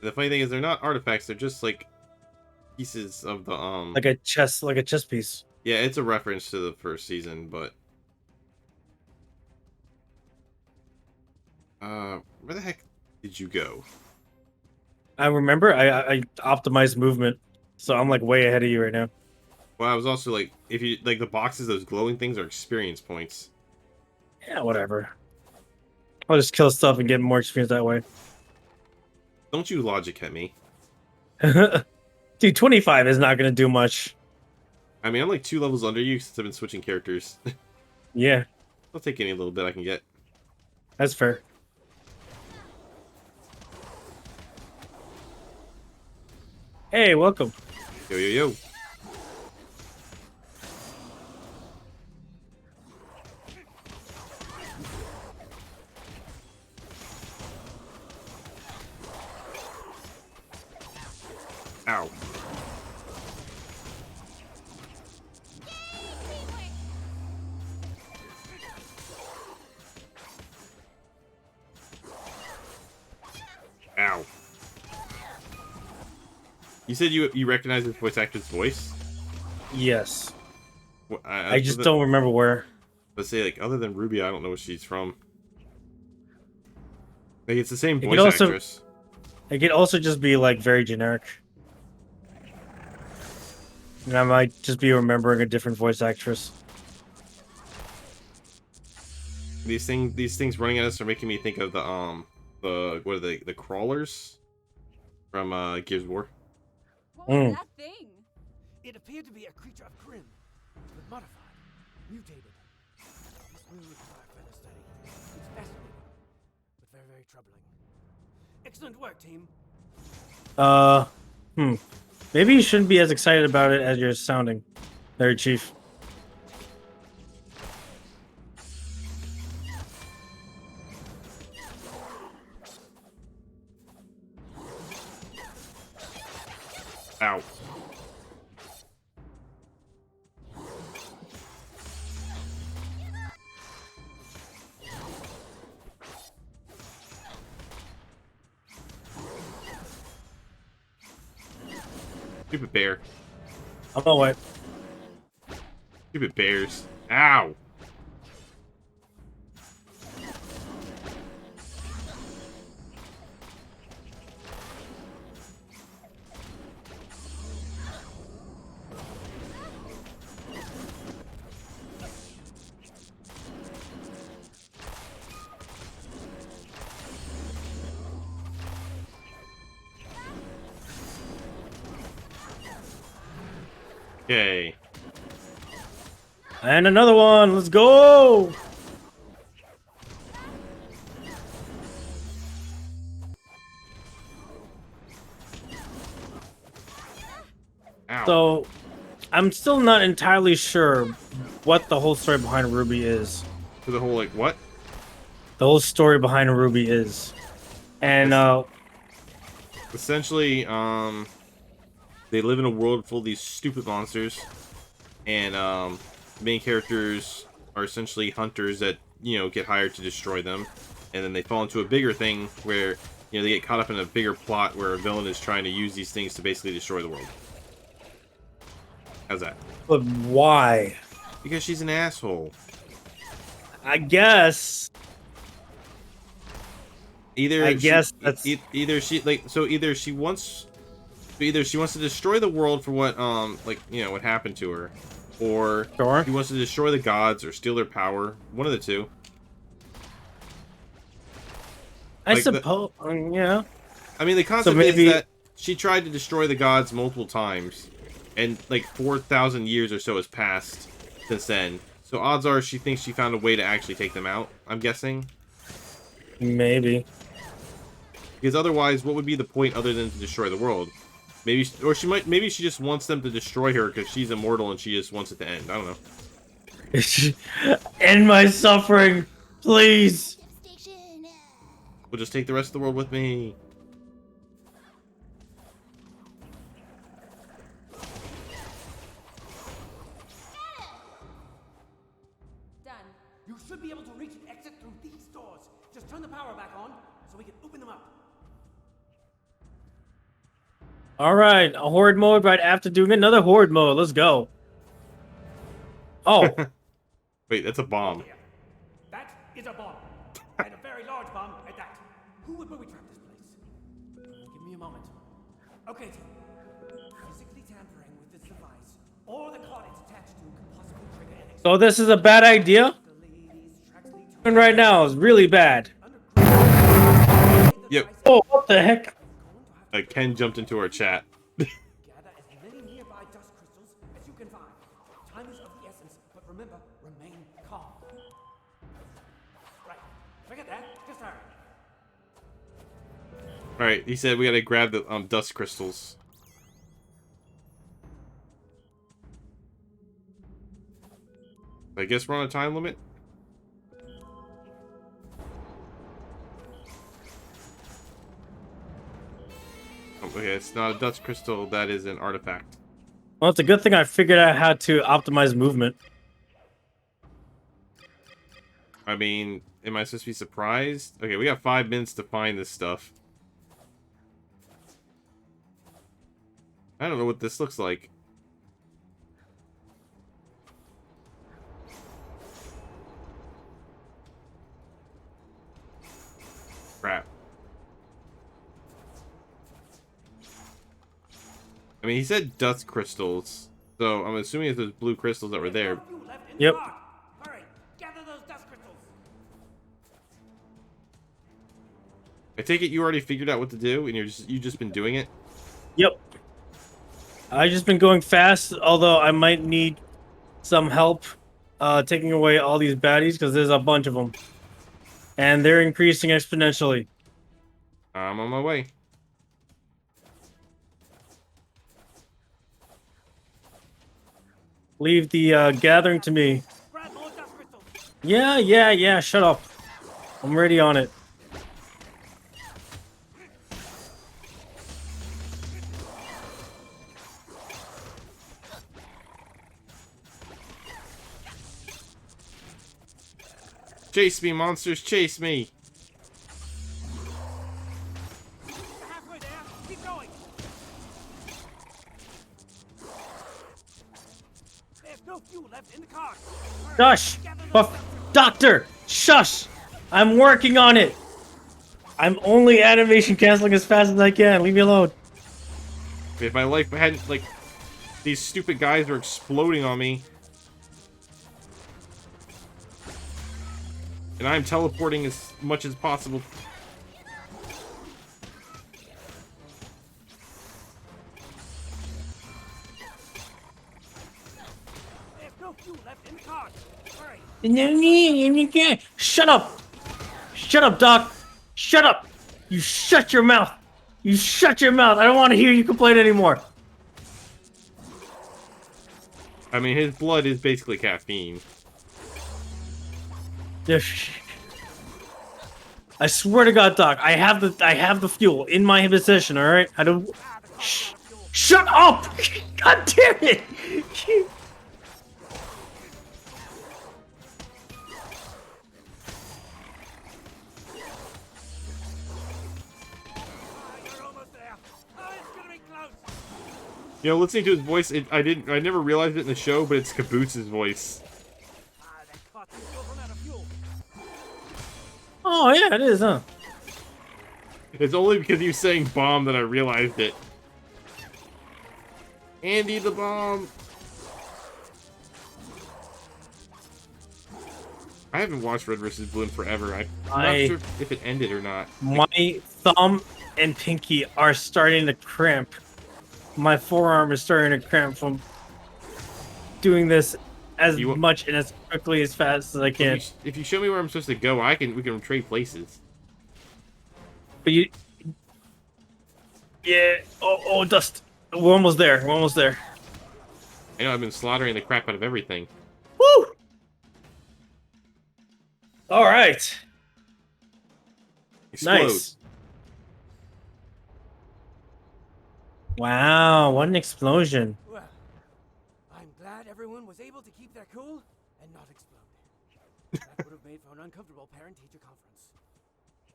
The funny thing is, they're not artifacts. They're just like pieces of the Like a chess piece. Yeah, it's a reference to the first season, but where the heck did you go? I remember I optimized movement, so I'm like way ahead of you right now. Well, I was also like, if you like the boxes, those glowing things are experience points. Yeah, whatever. I'll just kill stuff and get more experience that way. Don't you logic at me? Dude, 25 is not gonna do much. I mean, I'm like 2 levels under you since I've been switching characters. Yeah, I'll take any little bit I can get. that's fair. Hey, welcome. Yo, yo, yo. Ow. Ow. You said you recognize the voice actor's voice? Yes. I just don't remember where. Let's say, like, other than Ruby, I don't know what she's from. Like, it's the same It voice could also- actress. It could also just be like very generic. And I might just be remembering a different voice actress. These things running at us are making me think of the what are they, the crawlers from Gears of War. What was that thing? It appeared to be a creature of Grimm, but modified, mutated. This will require further study. It's fascinating, but very, very troubling. Excellent work, team. Maybe you shouldn't be as excited about it as you're sounding, there, Chief. Ow. Stupid bear. I'm gonna wait. Stupid bears. Ow. Okay. And another one. Let's go. Ow. So, I'm still not entirely sure what the whole story behind RWBY is. For the whole, like, what? The whole story behind RWBY is. And, Essentially, they live in a world full of these stupid monsters, and the main characters are essentially hunters that, you know, get hired to destroy them, and then they fall into a bigger thing where, you know, they get caught up in a bigger plot where a villain is trying to use these things to basically destroy the world. How's that? but why? Because she's an asshole. I guess. Either That's either she wants to destroy the world for what like, you know, what happened to her, or Sure. she wants to destroy the gods or steal their power. One of the two. I Like suppose. Yeah. I mean, the concept maybe- is that she tried to destroy the gods multiple times, and like 4,000 years or so has passed since then. So odds are she thinks she found a way to actually take them out. I'm guessing. Maybe. Because otherwise, what would be the point other than to destroy the world? Maybe she just wants them to destroy her because she's immortal and she just wants it to end. I don't know. End my suffering, please. Station. We'll just take the rest of the world with me. Done. You should be able to reach an exit through these doors. Just turn the power back on so we can open them up. All right, a horde mode right after doing another horde mode. Let's go. Oh, Wait, that's a bomb. Yeah. That is a bomb. And a very large bomb at that. Who would booby trap this place? Give me a moment. Okay, team. Physically tampering with this device or the card it's attached to could possibly trigger an so this is a bad idea. And right now is really bad. Yep. Oh, what the heck? Ken jumped into our chat. Gather as many nearby dust crystals as you can find. Time is of the essence, but remember, remain calm. Right. Forget that. Just hurry. Alright, he said we gotta grab the dust crystals. I guess we're on a time limit? Oh, okay, it's not a dust crystal, that is an artifact. Well, it's a good thing I figured out how to optimize movement. I mean, am I supposed to be surprised? Okay, we got 5 minutes to find this stuff. I don't know what this looks like. Crap. I mean, he said dust crystals, so I'm assuming it's those blue crystals that were there. Yep. Hurry, gather those dust crystals. I take it you already figured out what to do, and you just been doing it. Yep. I just been going fast, although I might need some help taking away all these baddies because there's a bunch of them, and they're increasing exponentially. I'm on my way. Leave the gathering to me. Grab more dust crystals. Yeah. Shut up. I'm ready on it. Chase me, monsters! Chase me! You're halfway there. Keep going. There's no fuel left in the car. Hurry, Shush! gather those Buff dust crystals. Doctor! Shush! I'm working on it! I'm only animation canceling as fast as I can. Leave me alone. If my life hadn't, like, these stupid guys are exploding on me. And I'm teleporting as much as possible. There's no fuel left in the car. Hurry. No. Shut up! Shut up, Doc! Shut up! You shut your mouth! You shut your mouth! I don't want to hear you complain anymore! I mean, his blood is basically caffeine. I swear to God, Doc, I have the fuel in my possession, alright? I don't... Shut up! God damn it! You're almost there. Oh, it's gonna be close. You know, listening to his voice, I never realized it in the show, but it's Caboose's voice. That car's still run out of fuel. Oh, yeah, it is, huh? It's only because he was saying bomb that I realized it. Andy the bomb! I haven't watched Red vs. Blue in forever. I'm not sure if it ended or not. My thumb and pinky are starting to cramp. My forearm is starting to cramp from doing this as much and as quickly as fast as I can. If you show me where I'm supposed to go, we can trade places. But you... Yeah. Oh, dust. We're almost there. We're almost there. I know I've been slaughtering the crap out of everything. Woo! All right. Explode. Nice. Wow, what an explosion. Well, I'm glad everyone was able to keep their cool and not explode. That would have made for an uncomfortable parent-teacher conference.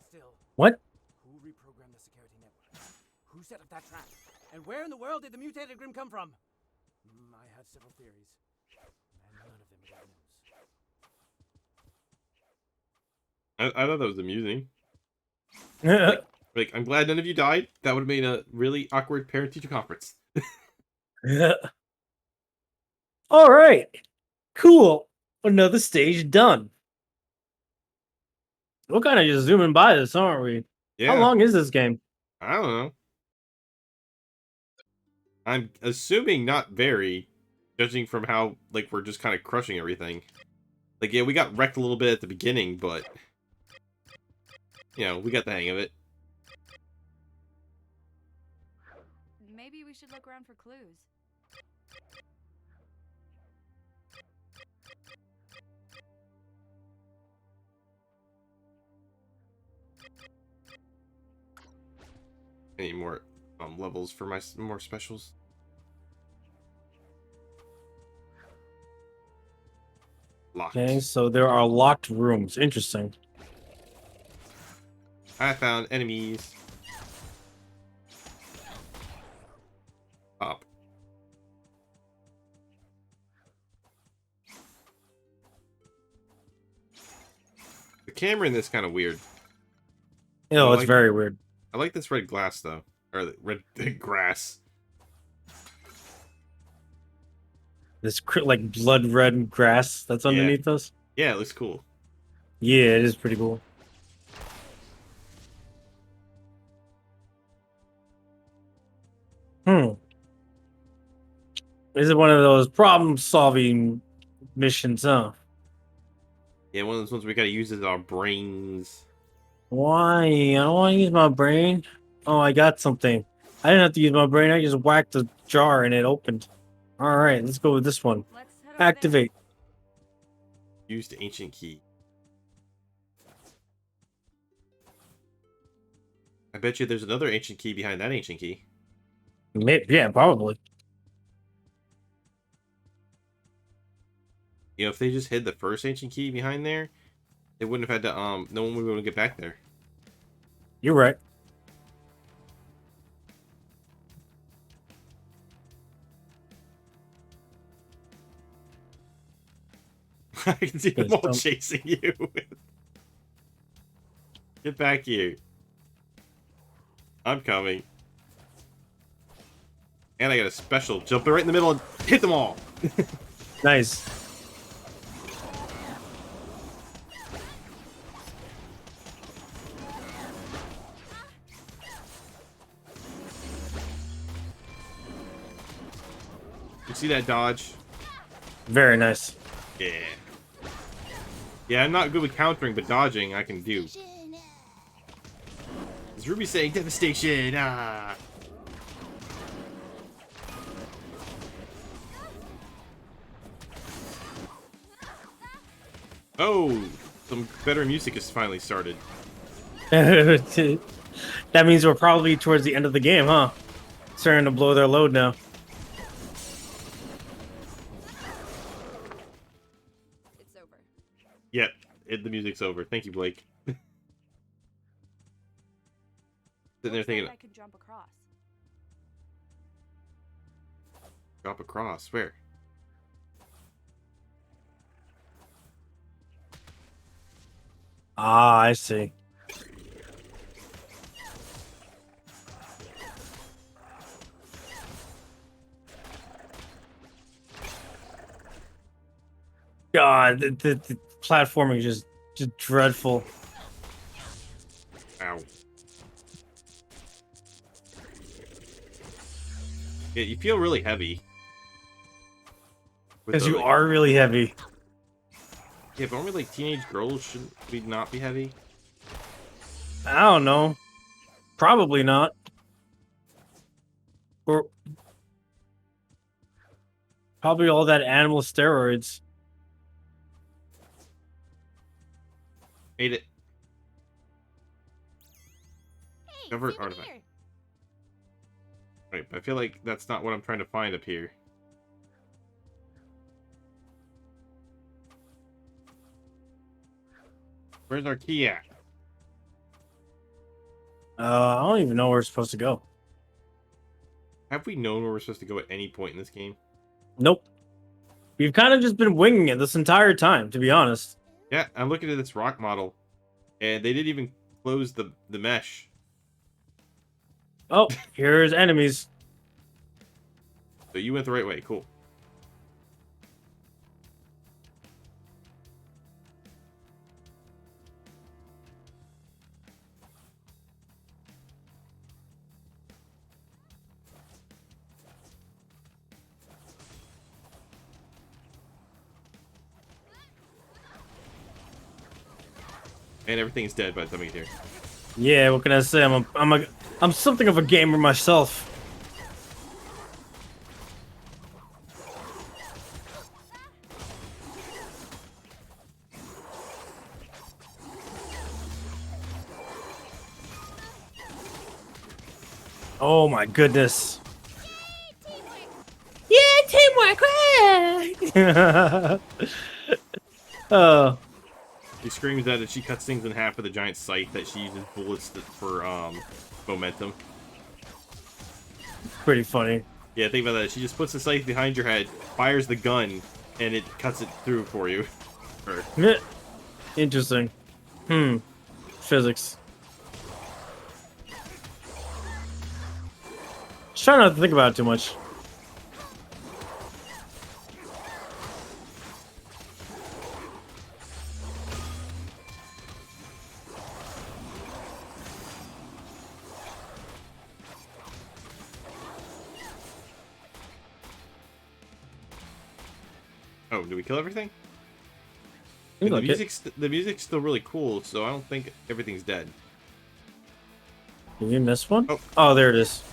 Still, What? who reprogrammed the security network? Who set up that trap? And where in the world did the mutated Grimm come from? I have several theories, and none of them God knows. I thought that was amusing. Like, I'm glad none of you died. That would have made a really awkward parent-teacher conference. All right. Cool. Another stage done. We're kind of just zooming by this, aren't we? Yeah. How long is this game? I don't know. I'm assuming not very, judging from how, like, we're just kind of crushing everything. Like, yeah, we got wrecked a little bit at the beginning, but, you know, we got the hang of it. Maybe we should look around for clues. Any more levels for my more specials? Locked. Okay, so there are locked rooms. Interesting. I found enemies. Up. The camera in this kind of weird. Oh, I it's like, very weird. I like this red glass though, or the red grass. This like blood red grass that's Yeah. underneath us. Yeah, it looks cool. Yeah, it is pretty cool. Hmm. Is it one of those problem-solving missions, huh? Yeah, one of those ones we gotta use is our brains. Why? I don't want to use my brain. Oh, I got something. I didn't have to use my brain. I just whacked the jar and it opened. All right, let's go with this one. Let's head over there. Activate. Use the ancient key. I bet you there's another ancient key behind that ancient key. Yeah, probably. You know, if they just hid the first ancient key behind there, they wouldn't have had to, no one would be able to get back there. You're right. I can see them all chasing you. Get back here. I'm coming. And I got a special. Jump right in the middle and hit them all. Nice. You see that dodge? Very nice. Yeah. Yeah, I'm not good with countering, but dodging I can do. Is Ruby saying devastation? Ah. Oh, some better music has finally started. That means we're probably towards the end of the game, huh? Starting to blow their load now. It's over. Yep, the music's over. Thank you, Blake. Sitting there Looks thinking, like I can jump across. drop across. Where? Ah, I see. God, the platforming is just dreadful. Ow. Yeah, you feel really heavy. With Because the, you like- are really heavy. Yeah, but aren't we like teenage girls? Shouldn't we not be heavy? I don't know. Probably not. Or probably all that animal steroids. Ate it. Hey, Covered see what artifact. here. Right, but I feel like that's not what I'm trying to find up here. Where's our key at? I don't even know where we're supposed to go. Have we known where we're supposed to go at any point in this game? Nope. We've kind of just been winging it this entire time, to be honest. Yeah, I'm looking at this rock model, and they didn't even close the mesh. Oh, here's enemies. So you went the right way. Cool. And everything's dead by the time we get here. Yeah, what can I say? I'm something of a gamer myself. Oh my goodness. Yeah, teamwork. Oh. She screams at it. She cuts things in half with a giant scythe that she uses bullets for momentum. Pretty funny. Yeah, think about that. She just puts the scythe behind your head, fires the gun, and it cuts it through for you. Interesting. Physics. Just try not to think about it too much. Oh, did we kill everything? Seems The like it. the music's still really cool, so I don't think everything's dead. Did you miss one? Oh. Oh, there it is.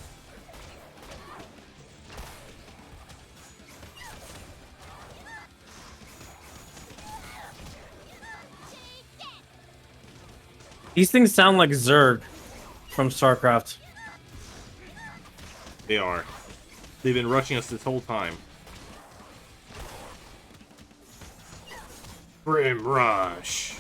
These things sound like Zerg from StarCraft. They are. They've been rushing us this whole time. Grimm Rush.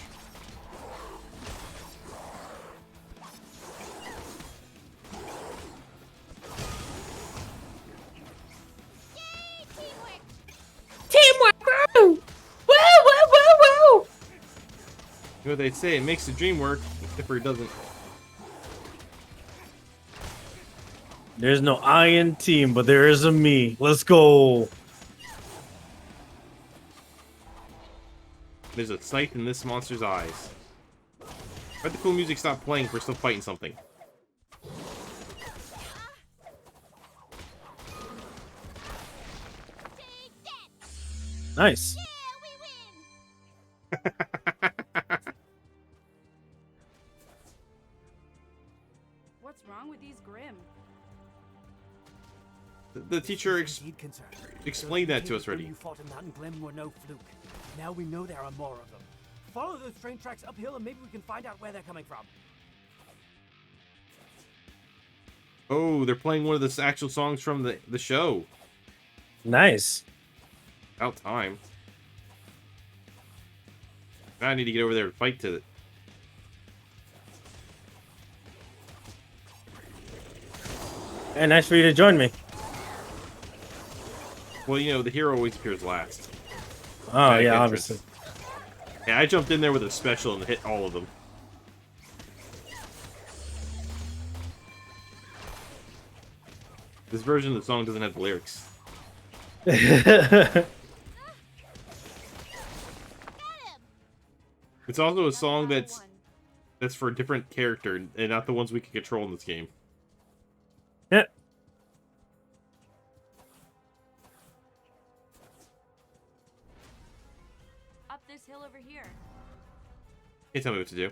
You know what they say, it makes the dream work, except for it doesn't. There's no I in team, but there is a me. Let's go. There's a sight in this monster's eyes. Why'd the cool music stop playing if we're still fighting something? Nice. What's wrong with these Grimm? The teacher Indeed concerned. explained that to us When already. you fought in Mountain Glen were no fluke. Now we know there are more of them. Follow those train tracks uphill and maybe we can find out where they're coming from. Oh, they're playing one of the actual songs from the show. Nice. About time. I need to get over there and fight to it. Hey, nice for you to join me. Well, you know, the hero always appears last. Oh, Back yeah, entrance. obviously. Yeah, I jumped in there with a special and hit all of them. This version of the song doesn't have the lyrics. It's also a song that's for a different character and not the ones we can control in this game. Yeah. Up this hill over here. Can't tell me what to do.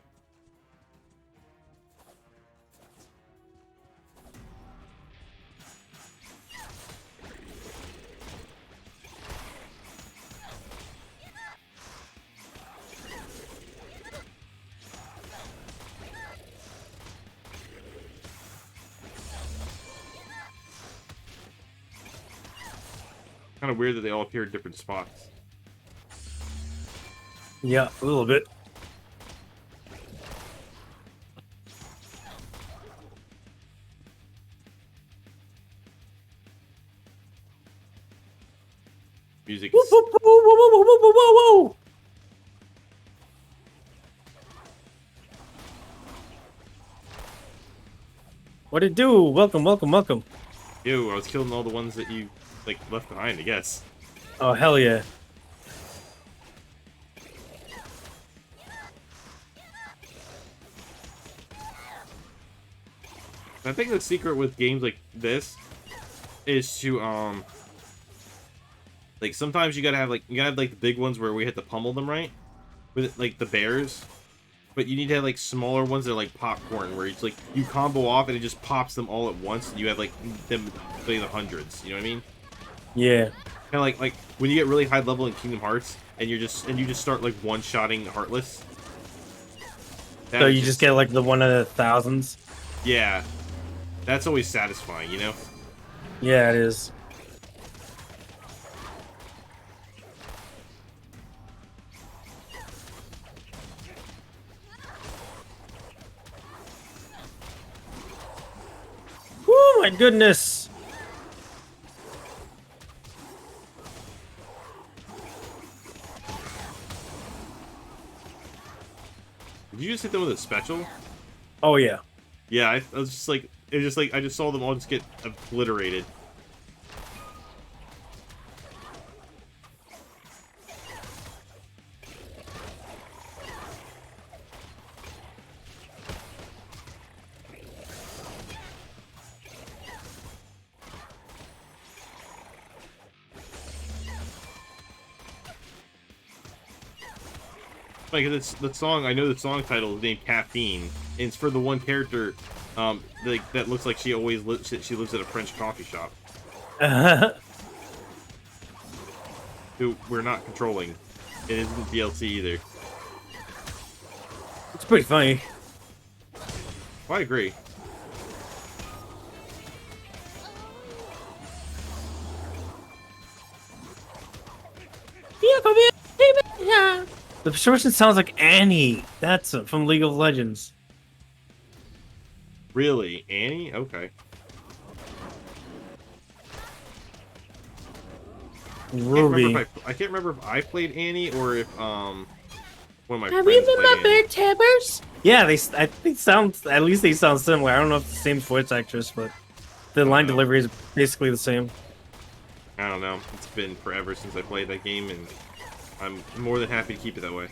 Kind of weird that they all appear in different spots. Yeah, a little bit. Music Woo, is... woo, woo, woo, woo, woo, woo, woo, woo. What it do? Welcome, welcome, welcome. Ew, I was killing all the ones that you, like, left behind, I guess. Oh, hell yeah. I think the secret with games like this is to, like, sometimes you gotta have, the big ones where we have to pummel them, right? With, like, the bears. But you need to have, like, smaller ones that are, like, popcorn, where it's, like, you combo off and it just pops them all at once, and you have, like, them play the hundreds, you know what I mean? Yeah. Kind of like when you get really high level in Kingdom Hearts, and you just start, like, one-shotting Heartless. That So is you just get like the one of the thousands? Yeah. That's always satisfying, you know? Yeah, it is. Oh my goodness! Did you just hit them with a special? Oh yeah. Yeah, I was just like, It was just like I just saw them all just get obliterated. Like it's the song, I know the song title is named Caffeine, and it's for the one character, like that looks like she always she lives at a French coffee shop. Who we're not controlling. It isn't DLC either. It's pretty funny. Well, I agree. The person sounds like Annie. That's from League of Legends. Really? Annie? Okay. RWBY. I can't remember if I played Annie or if one of my Have friends you been played my Annie. Vtubers? Yeah, I think sound at least they sound similar. I don't know if it's the same voice actress, but the line delivery is basically the same. I don't know. It's been forever since I played that game, and I'm more than happy to keep it that way.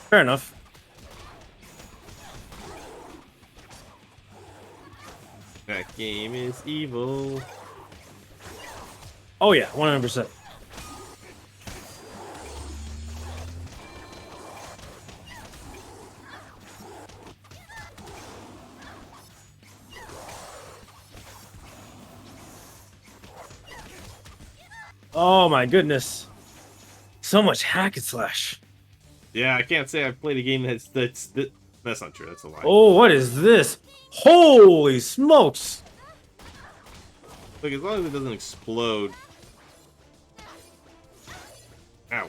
Fair enough. That game is evil. Oh yeah, 100%. Oh my goodness. So much hack and slash. Yeah, I can't say I've played a game that's not true. That's a lie. Oh, what is this? Holy smokes! Look, as long as it doesn't explode. Ow.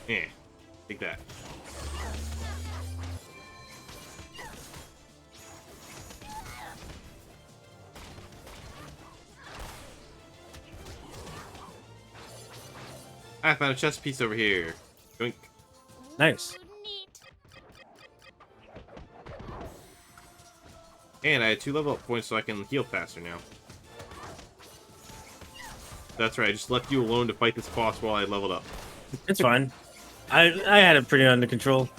Yeah. Take that. I found a chest piece over here. Doink. Nice. Neat. And I had 2 level up points so I can heal faster now. That's right, I just left you alone to fight this boss while I leveled up. It's fine. I had it pretty under control.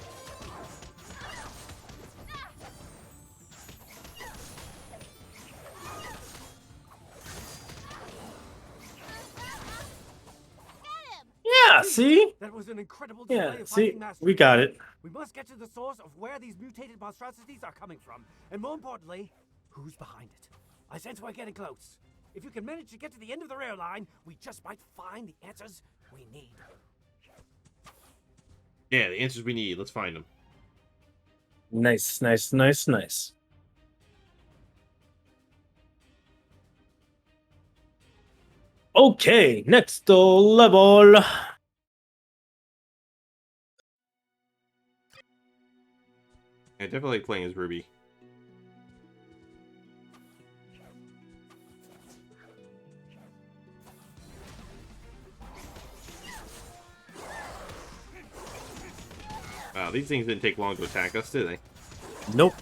Yeah, see? That was an incredible display Yeah, of see? fighting mastery. We got it. We must get to the source of where these mutated monstrosities are coming from, and more importantly, who's behind it. I sense we're getting close. If you can manage to get to the end of the rail line, we just might find the answers we need. Yeah, the answers we need. Let's find them. Nice, nice, nice, nice. Okay, next level. I definitely like playing as RWBY. Wow, these things didn't take long to attack us, did they? Nope.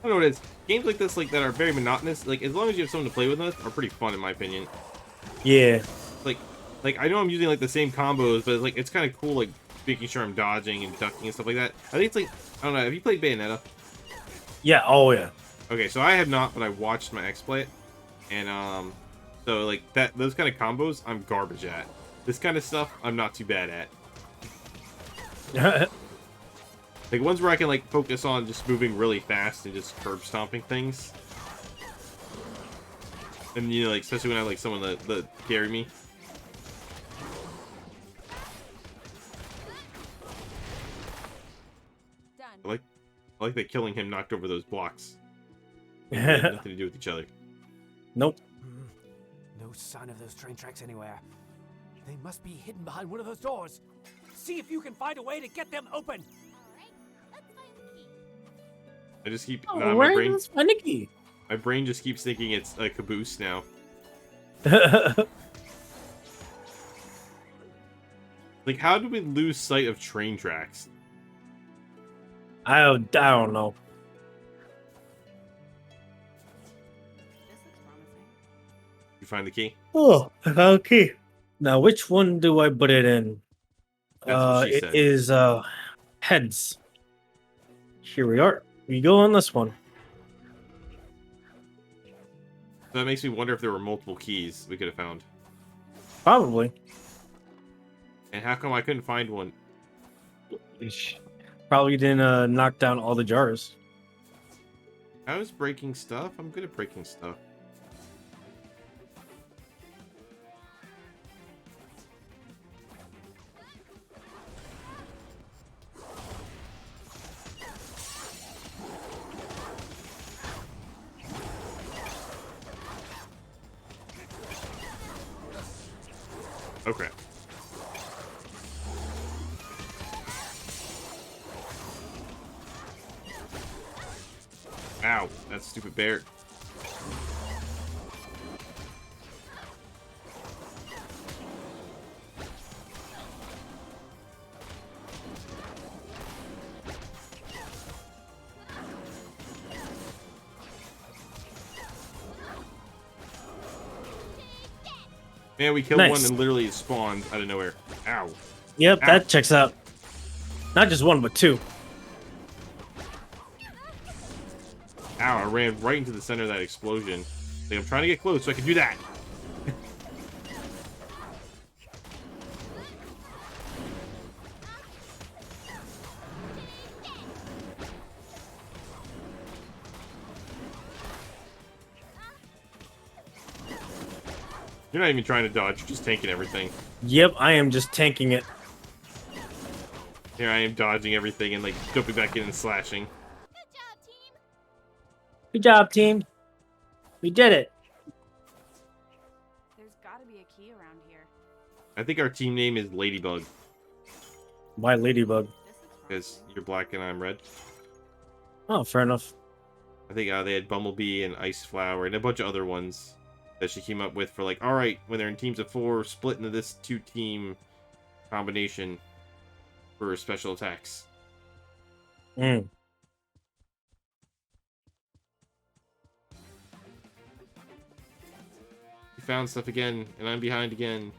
I don't know what it is. Games like this, like that are very monotonous, like as long as you have someone to play with, are pretty fun in my opinion. Yeah. Like I know I'm using like the same combos, but it's kind of cool, like making sure I'm dodging and ducking and stuff like that. I think it's like, I don't know. Have you played Bayonetta? Yeah. Oh yeah. Okay, so I have not, but I watched my ex play it, and so like those kind of combos, I'm garbage at. This kind of stuff, I'm not too bad at. Like ones where I can like focus on just moving really fast and just curb stomping things. And you know, like especially when I have like someone that carry me. Done. I like that killing him knocked over those blocks. They had nothing to do with each other. Nope. No sign of those train tracks anywhere. They must be hidden behind one of those doors. See if you can find a way to get them open. Alright, let's find the key. I just keep Oh, nah, right, that's my Nikki. my brain just keeps thinking it's a caboose now. Like, how do we lose sight of train tracks? I don't know. This looks promising. You find the key? Oh, okay. Now, which one do I put it in? That's what she It said. is heads. Here we are. We go on this one. So that makes me wonder if there were multiple keys we could have found. Probably. And how come I couldn't find one? Probably didn't knock down all the jars. I was breaking stuff. I'm good at breaking stuff. Okay. Ow, that stupid bear. Man, we killed Nice. one and literally it spawned out of nowhere. Ow. Yep, Ow. that checks out. Not just one, but two. Ow, I ran right into the center of that explosion. Like, I'm trying to get close so I can do that. You're not even trying to dodge, you're just tanking everything. Yep, I am just tanking it. Here I am dodging everything and like jumping back in and slashing. Good job, team. Good job, team. We did it. There's gotta be a key around here. I think our team name is Ladybug My ladybug. This looks because promising. you're black and I'm red. Oh, fair enough. I think they had Bumblebee and Ice Flower and a bunch of other ones that she came up with for like, all right, when they're in teams of 4, split into this 2-team combination for special attacks. Mm. We found stuff again, and I'm behind again.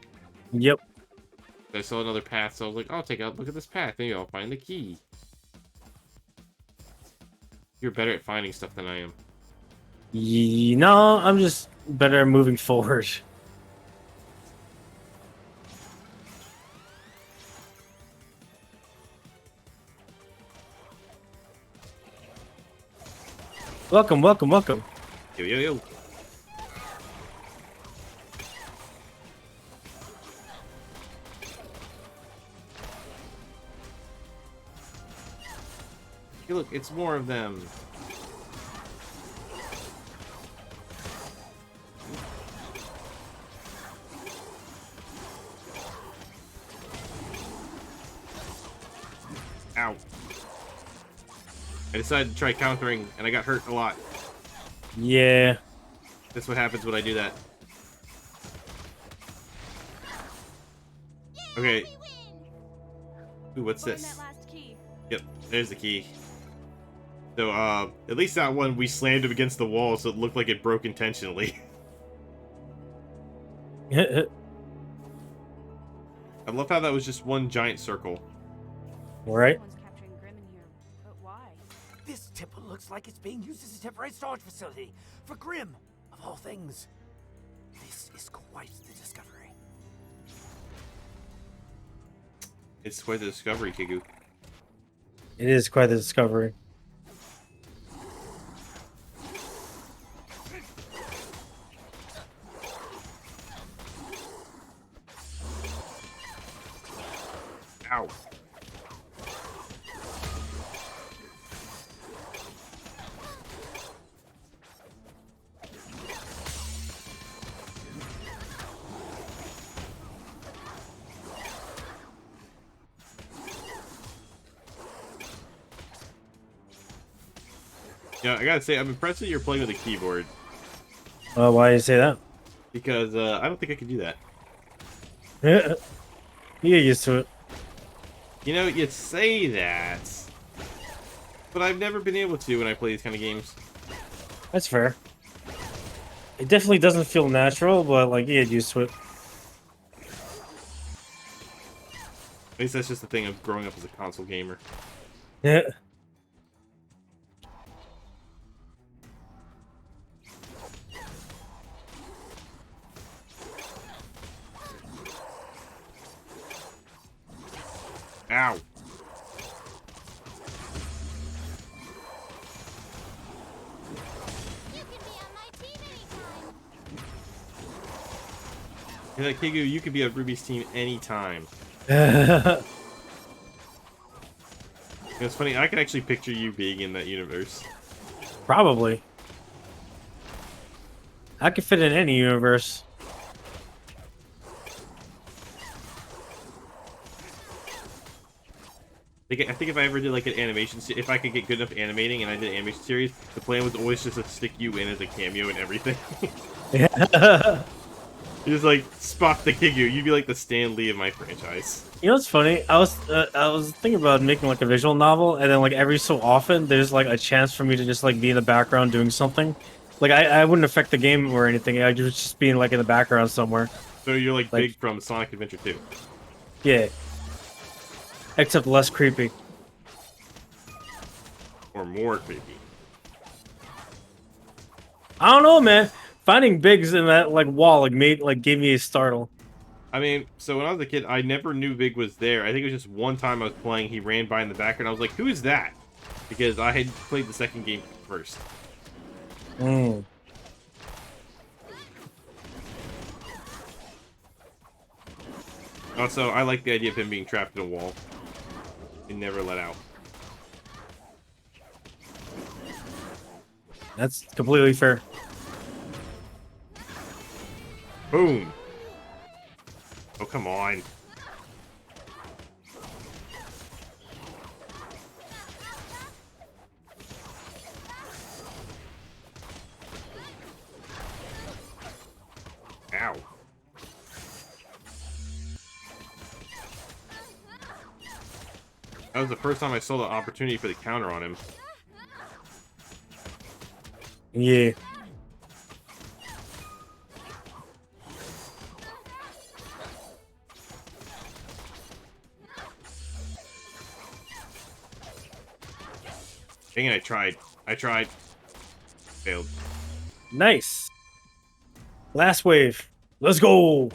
Yep. I saw another path, so I was like, I'll take a look at this path. Maybe I'll find the key. You're better at finding stuff than I am. No, I'm just better at moving forward. Welcome, welcome, welcome. Yo, yo, yo. Hey, look, it's more of them. Ow. I decided to try countering, and I got hurt a lot. Yeah. That's what happens when I do that. Okay. Ooh, what's Find this? that last key. Yep, there's the key. So, at least that one, we slammed him against the wall so it looked like it broke intentionally. I love how that was just one giant circle. Right. Someone's capturing Grimm in here, but why? This temple looks like it's being used as a temporary storage facility for Grimm, of all things. This is quite the discovery. It's quite the discovery, Kigu. It is quite the discovery. Ow. Yeah, I gotta say, I'm impressed that you're playing with a keyboard. Why do you say that? Because I don't think I could do that. Yeah, you get used to it. You know, you say that, but I've never been able to when I play these kind of games. That's fair. It definitely doesn't feel natural, but like you get used to it. At least that's just the thing of growing up as a console gamer. Yeah. Ow. You can be on my team anytime. You're like, Kigu, you could be on RWBY's team anytime. It's funny, I can actually picture you being in that universe. Probably. I could fit in any universe. I think if I ever did like an animation, if I could get good enough animating and I did an animation series, the plan was always just to stick you in as a cameo and everything. Yeah. You just like spot the Kigu. You'd be like the Stan Lee of my franchise. You know what's funny? I was thinking about making like a visual novel, and then like every so often there's like a chance for me to just like be in the background doing something. Like I wouldn't affect the game or anything. I'd just be in like in the background somewhere. So you're like Like- Big from Sonic Adventure 2. Yeah. Except less creepy. Or more creepy. I don't know, man. Finding Biggs in that like wall gave me a startle. I mean, so when I was a kid, I never knew Big was there. I think it was just one time I was playing, he ran by in the background. I was like, who is that? Because I had played the second game first. Mm. Also, I like the idea of him being trapped in a wall and never let out. That's completely fair. Boom! Oh, come on. Ow. That was the first time I saw the opportunity for the counter on him. Yeah. Dang it, I tried. Failed. Nice. Last wave. Let's go.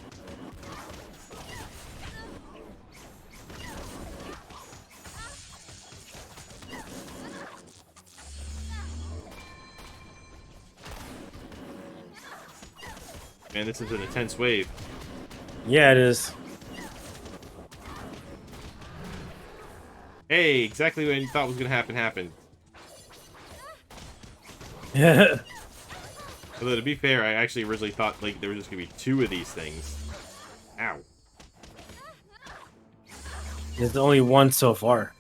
Man, this is an intense wave. Yeah, it is. Hey, exactly what I thought was gonna happen happened. Yeah. Although, to be fair, I actually originally thought like there was just gonna be 2 of these things. Ow. There's only one so far.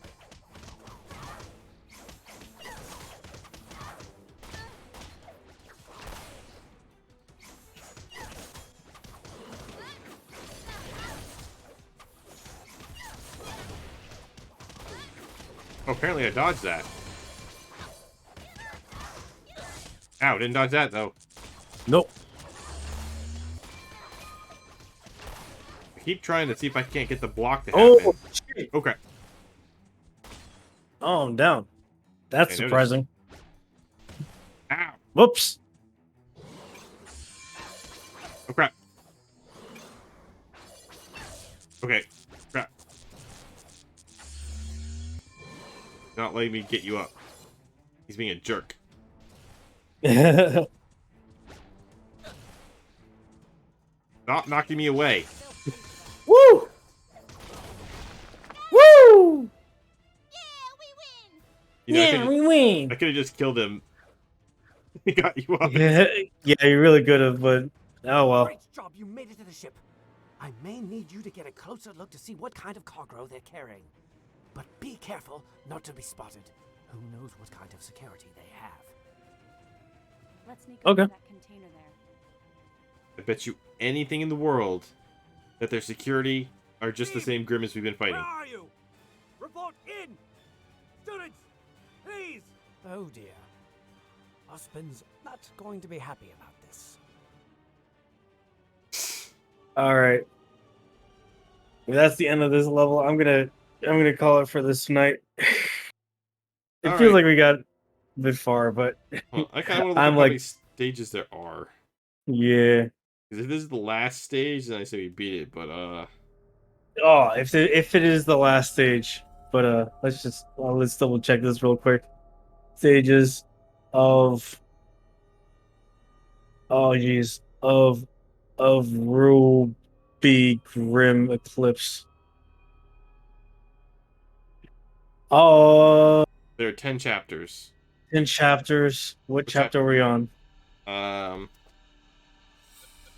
Oh, apparently I dodged that. Ow, didn't dodge that, though. Nope. I keep trying to see if I can't get the block to Oh, happen. shit. Okay. Oh, I'm down. That's Okay, notice. surprising. Ow. Whoops. Oh, crap. Okay. Crap. Not letting me get you up. He's being a jerk. Stop knocking me away. Woo! Woo! You know, Yeah, we win. I could have just killed him. He got you up. Yeah, you're really good at, but oh well. Great job, you made it to the ship. I may need you to get a closer look to see what kind of cargo they're carrying. But be careful not to be spotted. Who knows what kind of security they have. Let's sneak Okay. over that container there. I bet you anything in the world that their security are just the same Grimm as we've been Where fighting. are you? Report in! Students, please! Oh dear. Ospen's not going to be happy about this. All right. If that's the end of this level, I'm gonna call it for this night. It All feels right. like we got a bit far, but Well, I kind of want to look I'm up how like, many stages there are. yeah. Because if this is the last stage, then I say we beat it. But Oh, if it is the last stage, but let's double check this real quick. Stages of oh geez of RWBY Grimm Eclipse. Oh, there are 10 chapters. 10 chapters. What chap- chapter are we on?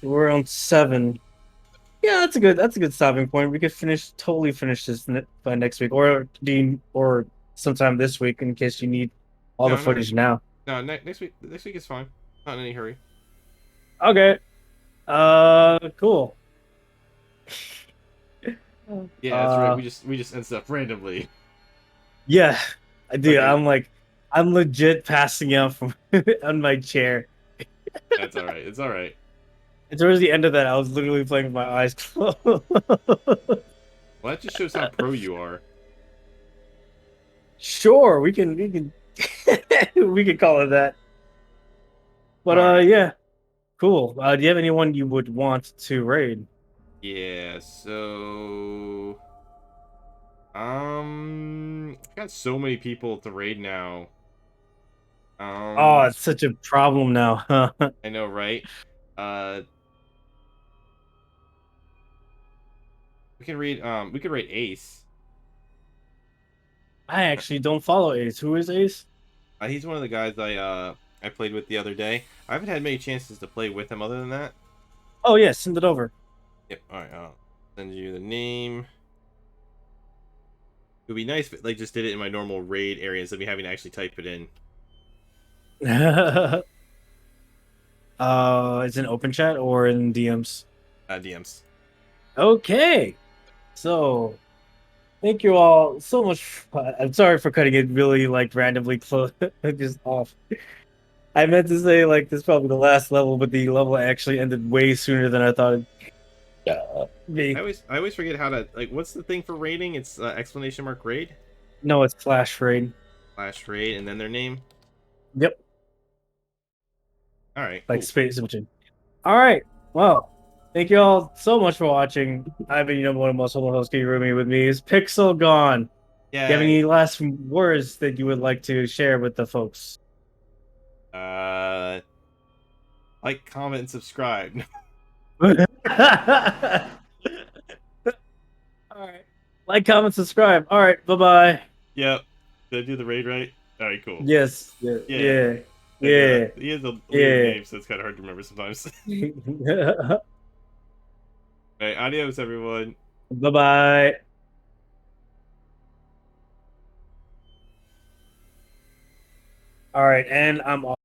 We're on 7. Yeah, that's a good stopping point. We could totally finish this by next week, or sometime this week in case you need all the No, footage now. No, next week. Next week is fine. Not in any hurry. Okay. Cool. Yeah, that's right. We just end stuff randomly. Yeah, I do. Okay. I'm legit passing out from on my chair. That's all right. It's all right. And towards the end of that, I was literally playing with my eyes closed. Well, that just shows how pro you are. Sure, we can we can call it that. But All right. yeah, cool. Do you have anyone you would want to raid? Yeah. So, I've got so many people to raid now. Oh, it's such a problem now. I know, right? We can read. We could rate Ace. I actually don't follow Ace. Who is Ace? He's one of the guys I played with the other day. I haven't had many chances to play with him other than that. Oh yeah, send it over. Yep. All right. I'll send you the name. It would be nice if like just did it in my normal raid area instead of me having to actually type it in. It's in open chat or in DMs? DMs. Okay. So, thank you all so much. I'm sorry for cutting it really like randomly close, just off. I meant to say like this is probably the last level, but the level actually ended way sooner than I thought it'd be. I always forget how to like. What's the thing for raiding? It's exclamation mark raid. No, it's slash raid. Slash raid and then their name. Yep. All right. Like Cool. space between. All right. Well, thank you all so much for watching. I've been your number one most humble host, KiguRoomie. With me is Pixel-Gon. Yeah. Do you have any last words that you would like to share with the folks? Like, comment, and subscribe. All right. Like, comment, subscribe. All right. Bye-bye. Yep. Did I do the raid right? All right. Cool. Yes. Yeah. Yeah. Yeah. He has a weird Yeah. name, so it's kind of hard to remember sometimes. Yeah. All right. Adios, everyone. Bye-bye. All right. And I'm off.